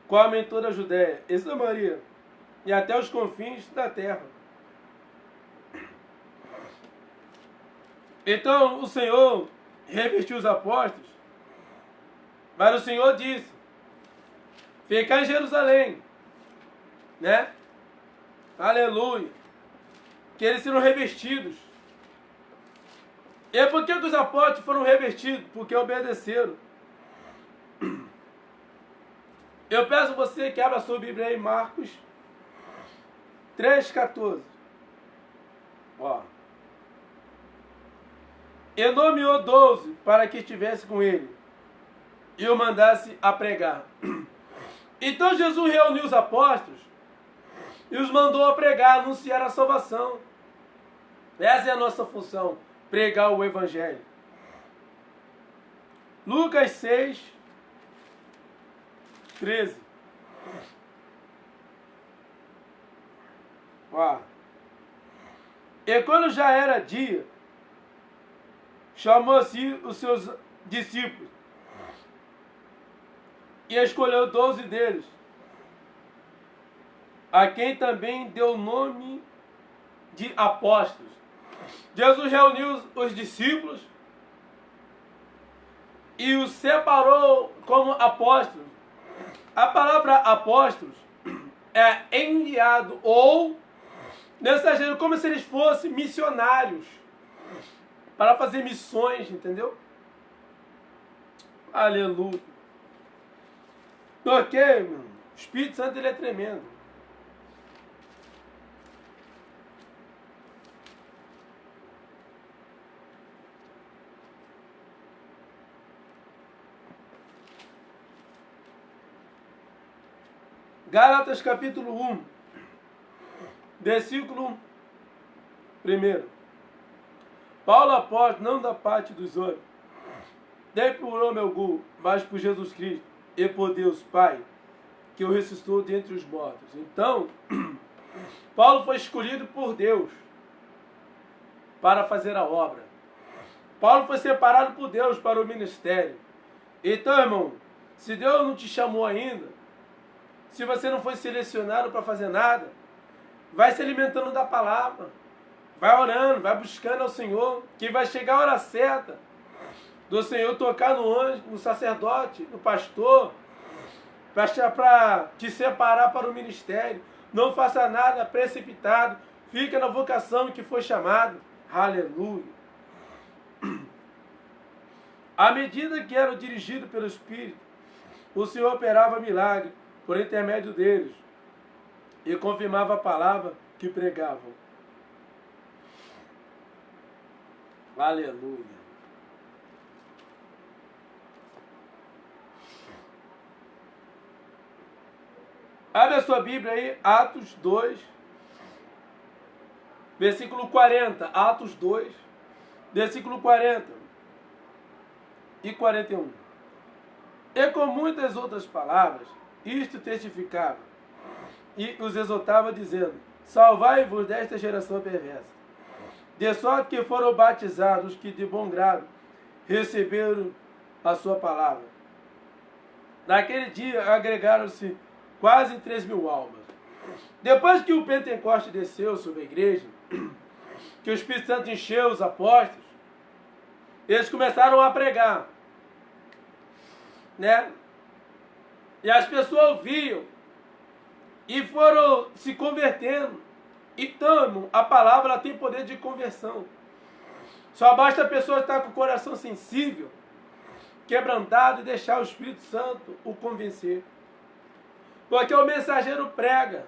como em toda a Judéia e Samaria, e até os confins da terra. Então o Senhor revestiu os apóstolos, mas o Senhor disse: ficar em Jerusalém, né? Aleluia. Que eles serão revestidos. E por que os apóstolos foram revestidos? Porque obedeceram. Eu peço a você que abra a sua Bíblia aí, Marcos 3,14. Ó. E nomeou 12 para que estivesse com ele e o mandasse a pregar. Então Jesus reuniu os apóstolos e os mandou a pregar, anunciar a salvação. Essa é a nossa função, pregar o Evangelho. Lucas 6, 13. Ó. E quando já era dia, chamou-se os seus discípulos e escolheu 12 deles, a quem também deu o nome de apóstolos. Jesus reuniu os discípulos e os separou como apóstolos. A palavra apóstolos é enviado ou mensageiro, como se eles fossem missionários para fazer missões, entendeu? Aleluia. Porque, meu, o Espírito Santo, ele é tremendo. Gálatas capítulo 1, versículo 1. Paulo apóstolo, não da parte dos homens, nem por homem algum, mas por Jesus Cristo e por Deus Pai, que o ressuscitou dentre os mortos. Então, Paulo foi escolhido por Deus para fazer a obra. Paulo foi separado por Deus para o ministério. Então, irmão, se Deus não te chamou ainda, se você não foi selecionado para fazer nada, vai se alimentando da palavra, vai orando, vai buscando ao Senhor, que vai chegar a hora certa do Senhor tocar no anjo, no sacerdote, no pastor, para te separar para o ministério. Não faça nada precipitado. Fica na vocação que foi chamado. Aleluia. À medida que eram dirigidos pelo Espírito, o Senhor operava milagre por intermédio deles e confirmava a palavra que pregavam. Aleluia. Abre a sua Bíblia aí, Atos 2, versículo 40. Atos 2, versículo 40 e 41. E com muitas outras palavras, isto testificava e os exortava, dizendo: salvai-vos desta geração perversa. De sorte que foram batizados que de bom grado receberam a sua palavra. Naquele dia agregaram-se quase 3.000 almas. Depois que o Pentecoste desceu sobre a igreja, que o Espírito Santo encheu os apóstolos, eles começaram a pregar, né? E as pessoas ouviam e foram se convertendo. Então, a palavra tem poder de conversão. Só basta a pessoa estar com o coração sensível, quebrantado, e deixar o Espírito Santo o convencer. Porque o mensageiro prega,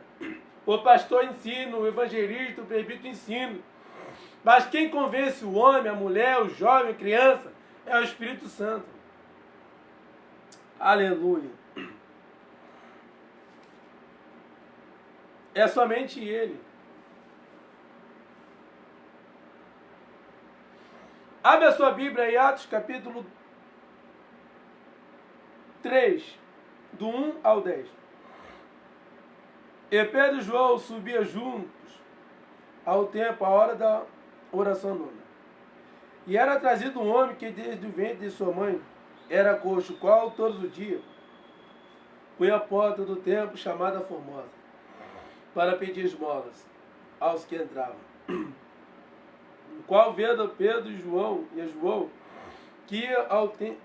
o pastor ensina, o evangelista, o presbítero ensina. Mas quem convence o homem, a mulher, o jovem, a criança, é o Espírito Santo. Aleluia. É somente Ele. Abre a sua Bíblia em Atos capítulo 3, do 1 ao 10. E Pedro e João subiam juntos ao templo, à hora da oração nona. E era trazido um homem que desde o ventre de sua mãe era coxo, o qual todos os dias foi à porta do templo chamada Formosa, para pedir esmolas aos que entravam. O qual vendo Pedro e João, que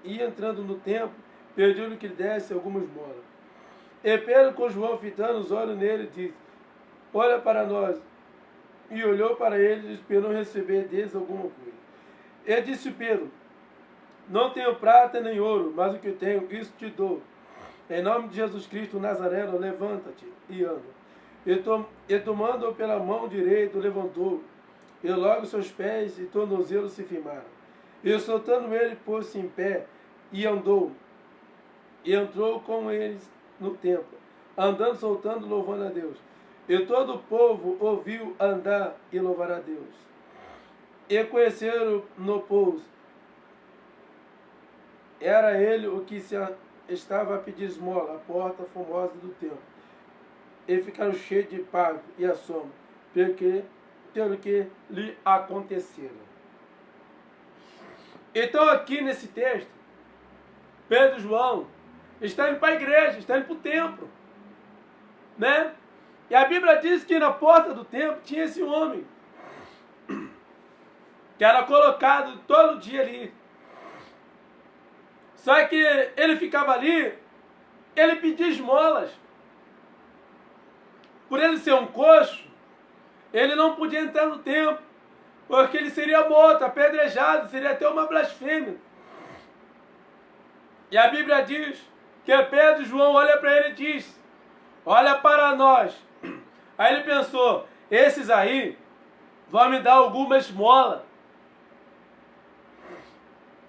ia entrando no templo, pediu-lhe que lhe desse alguma esmola. E Pedro, com João fitando os olhos nele, disse: olha para nós. E olhou para eles, esperando receber deles alguma coisa. E disse Pedro: não tenho prata nem ouro, mas o que tenho, isso te dou. Em nome de Jesus Cristo Nazareno, levanta-te e anda. E tomando-o pela mão direita, levantou. E logo seus pés e tornozelos se firmaram. E soltando ele, pôs-se em pé e andou. E entrou com eles no templo, andando, soltando, louvando a Deus. E todo o povo ouviu andar e louvar a Deus. E conheceram no povo. Era ele o que estava a pedir esmola, a porta formosa do templo. E ficaram cheios de pavor e assombro, pelo que lhe aconteceram. Então aqui nesse texto, Pedro e João estão indo para a igreja, estão indo para o templo, né? E a Bíblia diz que na porta do templo tinha esse homem, que era colocado todo dia ali. Só que ele ficava ali, ele pedia esmolas. Por ele ser um coxo, ele não podia entrar no templo, porque ele seria morto, apedrejado, seria até uma blasfêmia. E a Bíblia diz que Pedro e João olha para ele e diz: olha para nós. Aí ele pensou: esses aí vão me dar alguma esmola.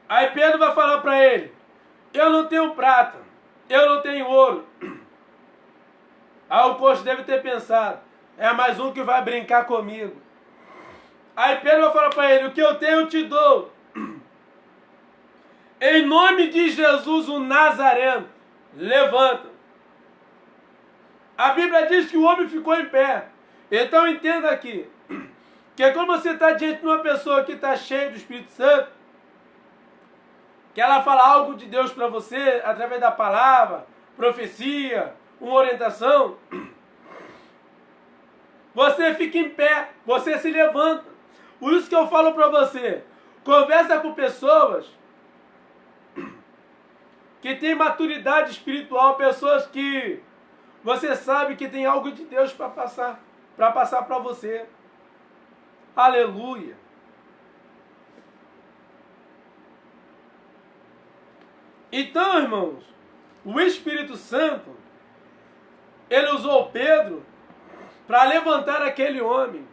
Aí Pedro vai falar para ele: eu não tenho prata, eu não tenho ouro. Aí o coxo deve ter pensado: é mais um que vai brincar comigo. Aí Pedro vai falar para ele: o que eu tenho eu te dou. Em nome de Jesus o Nazareno, levanta. A Bíblia diz que o homem ficou em pé. Então entenda aqui, que quando você está diante de uma pessoa que está cheia do Espírito Santo, que ela fala algo de Deus para você, através da palavra, profecia, uma orientação, você fica em pé, você se levanta. Por isso que eu falo para você, conversa com pessoas que tem maturidade espiritual, pessoas que você sabe que tem algo de Deus para passar para você. Aleluia. Então, irmãos, o Espírito Santo, ele usou Pedro para levantar aquele homem.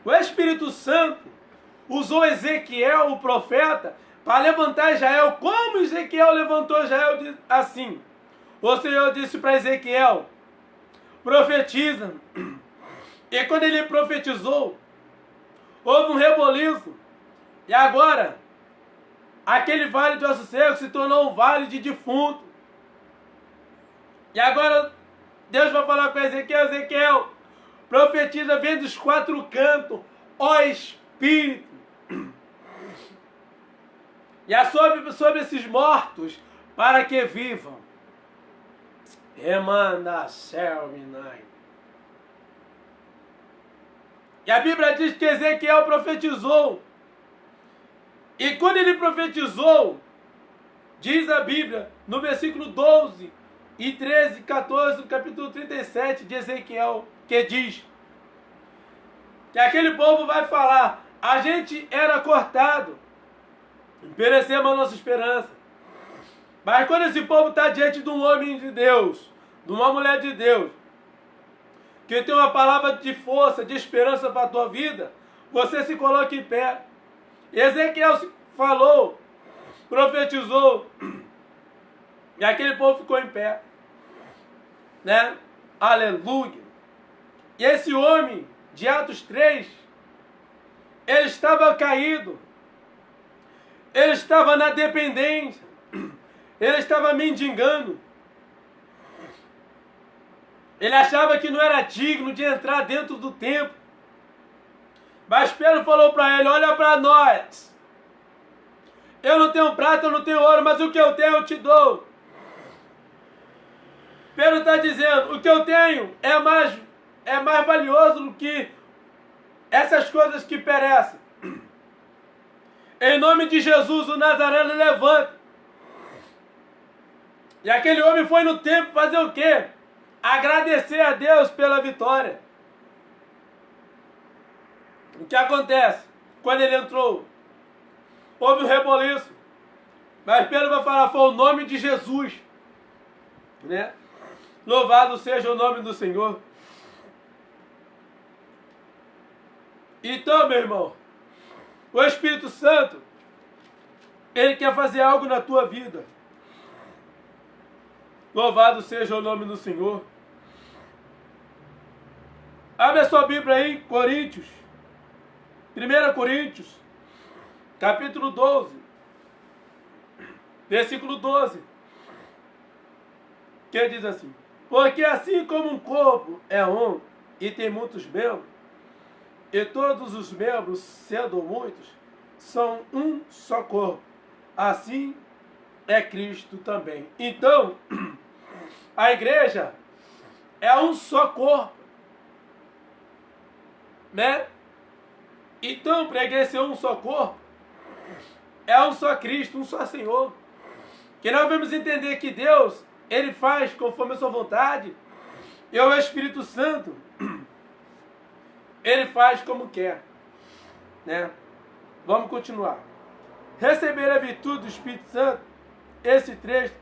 O Espírito Santo usou Ezequiel, o profeta, para levantar Israel. Como Ezequiel levantou Israel assim? O Senhor disse para Ezequiel: profetiza. E quando ele profetizou, houve um reboliço. E agora, aquele vale de ossos secos se tornou um vale de defunto. E agora, Deus vai falar com Ezequiel: Ezequiel, profetiza, vem dos quatro cantos, ó Espírito. E é sobre esses mortos, para que vivam. Remanda Selminai. E a Bíblia diz que Ezequiel profetizou. E quando ele profetizou, diz a Bíblia, no versículo 12 e 13, 14, do capítulo 37 de Ezequiel, que diz que aquele povo vai falar: a gente era cortado, perecemos a nossa esperança. Mas quando esse povo está diante de um homem de Deus, de uma mulher de Deus, que tem uma palavra de força, de esperança para a tua vida, você se coloca em pé. Ezequiel falou, profetizou, e aquele povo ficou em pé, né? Aleluia. E esse homem de Atos 3, ele estava caído, ele estava na dependência, ele estava mendigando, ele achava que não era digno de entrar dentro do templo. Mas Pedro falou para ele: olha para nós, eu não tenho prata, eu não tenho ouro, mas o que eu tenho eu te dou. Pedro está dizendo: o que eu tenho é mais valioso do que essas coisas que perecem. Em nome de Jesus, o Nazareno, levanta. E aquele homem foi no templo fazer o quê? Agradecer a Deus pela vitória. O que acontece? Quando ele entrou, houve um reboliço. Mas Pedro vai falar: foi o nome de Jesus, né? Louvado seja o nome do Senhor. Então, meu irmão, o Espírito Santo, ele quer fazer algo na tua vida. Louvado seja o nome do Senhor. Abre a sua Bíblia aí, Coríntios. 1 Coríntios, capítulo 12, versículo 12. Que diz assim: porque assim como um corpo é um e tem muitos membros, e todos os membros, sendo muitos, são um só corpo, assim é Cristo também. Então, a igreja é um só corpo, né? Então, para a igreja ser um só corpo, é um só Cristo, um só Senhor. Que nós vamos entender que Deus, ele faz conforme a sua vontade, e o Espírito Santo, ele faz como quer, né? Vamos continuar. Receber a virtude do Espírito Santo, esse trecho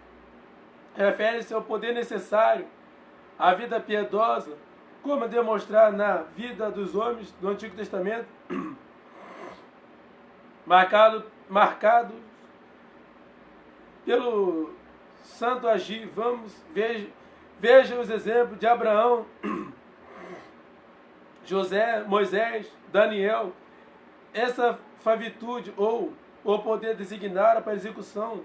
refere-se ao poder necessário à vida piedosa, como demonstrar na vida dos homens do Antigo Testamento, marcado pelo santo agir. Veja os exemplos de Abraão, José, Moisés, Daniel. Essa favitude ou o poder designar para a execução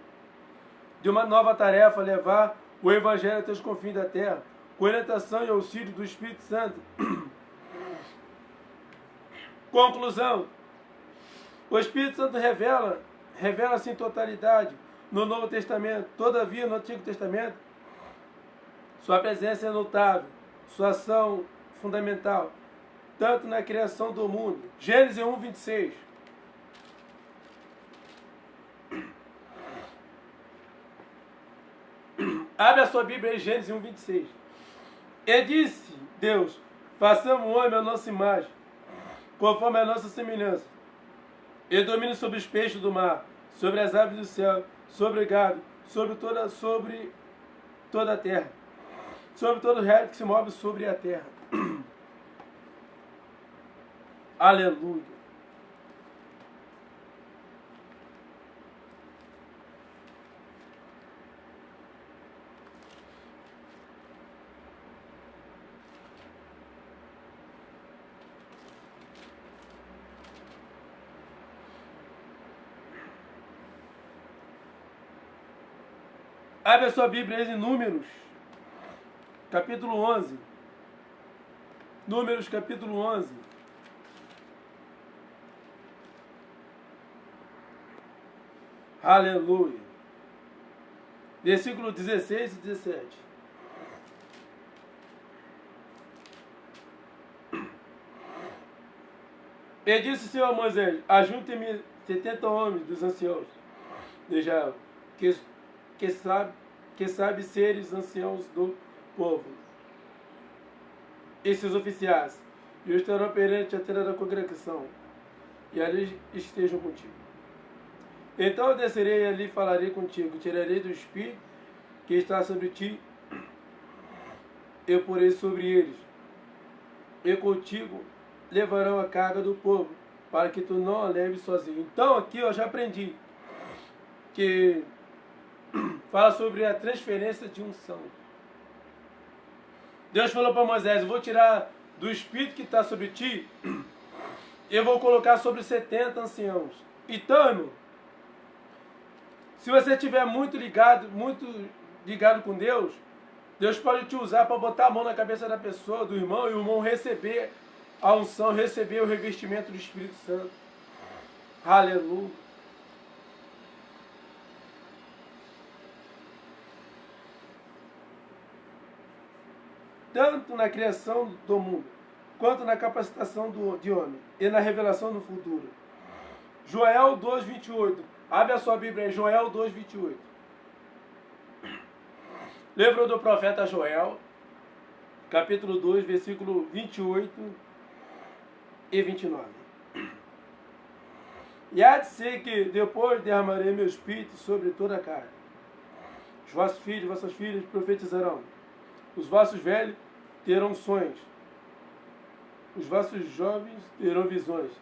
de uma nova tarefa, levar o Evangelho até os confins da terra, com orientação e auxílio do Espírito Santo. Conclusão: o Espírito Santo revela-se em totalidade no Novo Testamento. Todavia, no Antigo Testamento, sua presença é notável, sua ação fundamental, tanto na criação do mundo. Gênesis 1, 26. Abre a sua Bíblia em Gênesis 1, 26. E disse Deus, façamos o homem à nossa imagem, conforme a nossa semelhança. E domine sobre os peixes do mar, sobre as aves do céu, sobre o gado, sobre toda a terra, sobre todo o resto que se move sobre a terra. Aleluia. Abre a sua Bíblia em Números, capítulo 11. Números, capítulo 11. Aleluia. Versículo 16 e 17. E disse o Senhor a Moisés, ajunte-me 70 homens dos anciãos de Israel, que sabe seres anciãos do povo, e seus oficiais, e os terão perante a tenda da congregação, e ali estejam contigo. Então eu descerei e ali falarei contigo, tirarei do Espírito que está sobre ti, eu porei sobre eles, e contigo levarão a carga do povo, para que tu não a leves sozinho. Então aqui eu já aprendi que fala sobre a transferência de unção. Deus falou para Moisés, eu vou tirar do Espírito que está sobre ti, eu vou colocar sobre 70 anciãos. Então, irmão, se você estiver muito ligado com Deus, Deus pode te usar para botar a mão na cabeça da pessoa, do irmão, e o irmão receber a unção, receber o revestimento do Espírito Santo. Aleluia. Tanto na criação do mundo, quanto na capacitação de homem, e na revelação do futuro. Joel 2:28. Abre a sua Bíblia em Joel 2:28. Livro do profeta Joel, capítulo 2, versículo 28 e 29. E há de ser que depois derramarei meu espírito sobre toda a carne. Os vossos filhos e vossas filhas profetizarão. Os vossos velhos terão sonhos. Os vossos jovens terão visões.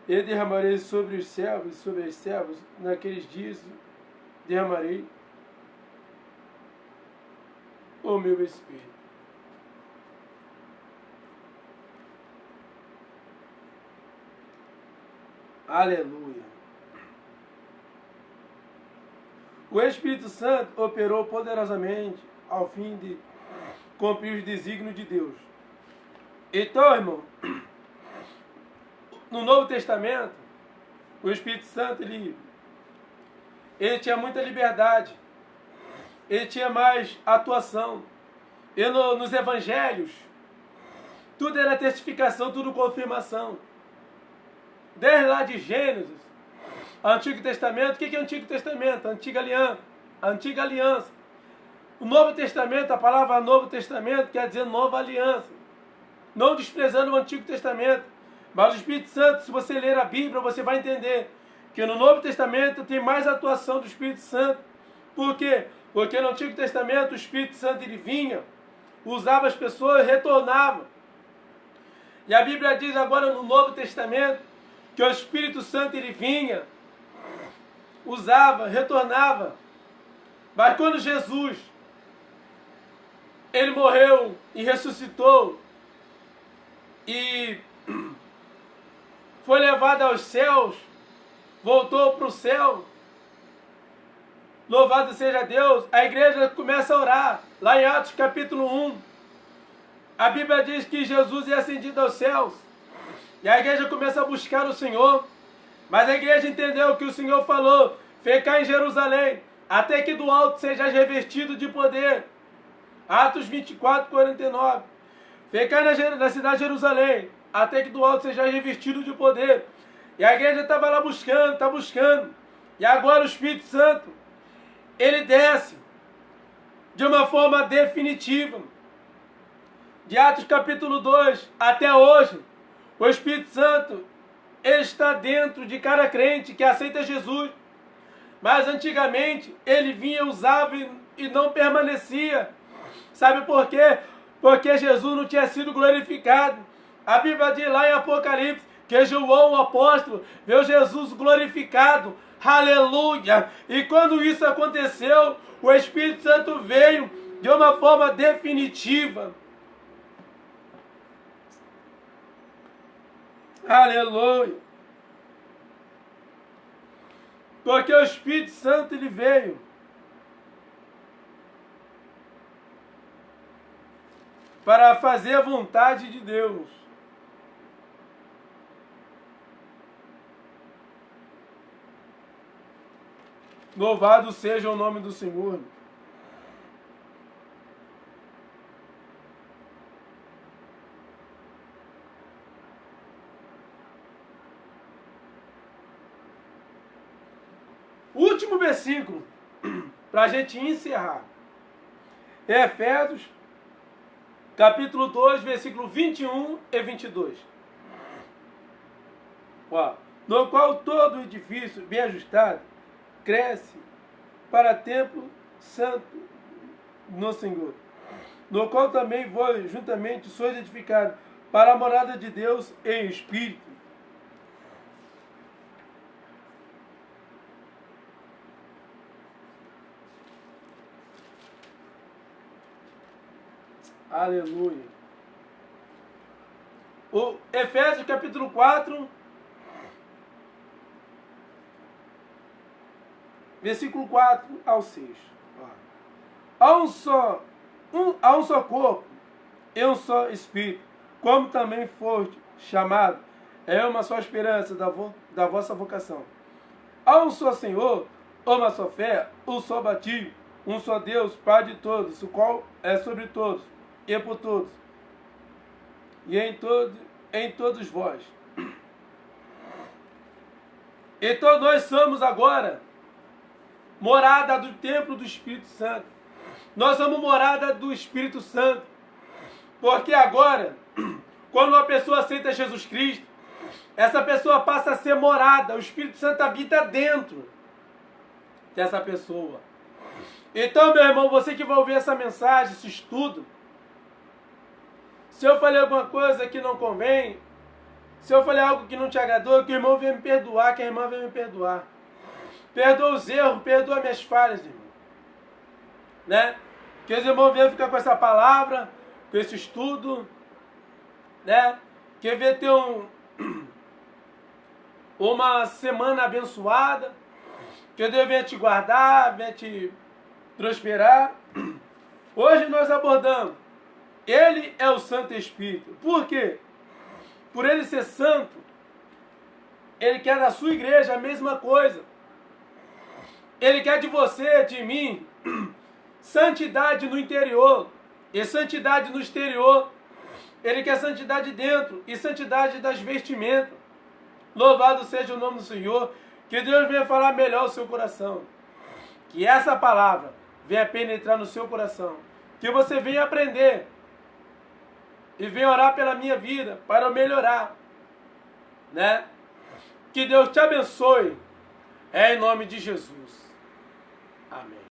E derramarei sobre os servos e sobre as servas, naqueles dias derramarei o meu Espírito. Aleluia. O Espírito Santo operou poderosamente ao fim de cumprir os desígnios de Deus. Então, irmão, no Novo Testamento, o Espírito Santo, ele tinha muita liberdade, ele tinha mais atuação. E nos evangelhos, tudo era testificação, tudo confirmação. Desde lá de Gênesis, Antigo Testamento, o que é Antigo Testamento? Antiga aliança. O Novo Testamento, a palavra Novo Testamento quer dizer nova aliança. Não desprezando o Antigo Testamento. Mas o Espírito Santo, se você ler a Bíblia, você vai entender que no Novo Testamento tem mais atuação do Espírito Santo. Por quê? Porque no Antigo Testamento o Espírito Santo ele vinha, usava as pessoas e retornava. E a Bíblia diz agora no Novo Testamento que o Espírito Santo ele vinha, usava, retornava. Mas quando Jesus ele morreu e ressuscitou e foi levado aos céus, voltou para o céu, louvado seja Deus, a igreja começa a orar. Lá em Atos capítulo 1, a Bíblia diz que Jesus é ascendido aos céus. E a igreja começa a buscar o Senhor. Mas a igreja entendeu que o Senhor falou, ficar em Jerusalém, até que do alto sejais revestido de poder. Atos 24, 49. Ficar na cidade de Jerusalém, até que do alto sejais revestido de poder. E a igreja estava lá buscando, está buscando. E agora o Espírito Santo, ele desce de uma forma definitiva. De Atos capítulo 2 até hoje, o Espírito Santo está dentro de cada crente que aceita Jesus. Mas antigamente ele vinha, usava e não permanecia. Sabe por quê? Porque Jesus não tinha sido glorificado. A Bíblia diz lá em Apocalipse que João, o apóstolo, viu Jesus glorificado. Aleluia! E quando isso aconteceu, o Espírito Santo veio de uma forma definitiva. Aleluia! Porque o Espírito Santo ele veio para fazer a vontade de Deus. Louvado seja o nome do Senhor. Último versículo, para a gente encerrar. Efésios, capítulo 2, versículo 21 e 22. Ó, no qual todo edifício bem ajustado cresce para templo santo no Senhor, no qual também vós juntamente sois edificados para a morada de Deus em Espírito. Aleluia. O Efésios capítulo 4, versículo 4 ao 6. Há um só corpo e um só Espírito, como também foste chamado, é uma só esperança da vossa vocação. Há um só Senhor, uma só fé, um só batismo, um só Deus, Pai de todos, o qual é sobre todos e por todos, e em todos vós. Então nós somos agora morada do templo do Espírito Santo. Nós somos morada do Espírito Santo. Porque agora, quando uma pessoa aceita Jesus Cristo, essa pessoa passa a ser morada. O Espírito Santo habita dentro dessa pessoa. Então, meu irmão, você que vai ouvir essa mensagem, esse estudo, se eu falei alguma coisa que não convém, se eu falei algo que não te agradou, que o irmão venha me perdoar, que a irmã venha me perdoar. Perdoa os erros, perdoa minhas falhas, irmão. Né? Que os irmãos venham ficar com essa palavra, com esse estudo, né? Que venha ter uma semana abençoada, que Deus venha te guardar, venha te prosperar. Hoje nós abordamos, Ele é o Santo Espírito. Por quê? Por Ele ser santo, Ele quer da sua igreja a mesma coisa. Ele quer de você, de mim, santidade no interior e santidade no exterior. Ele quer santidade dentro e santidade das vestimentas. Louvado seja o nome do Senhor. Que Deus venha falar melhor o seu coração. Que essa palavra venha penetrar no seu coração. Que você venha aprender. E venha orar pela minha vida para eu melhorar. Né? Que Deus te abençoe. É em nome de Jesus. Amém.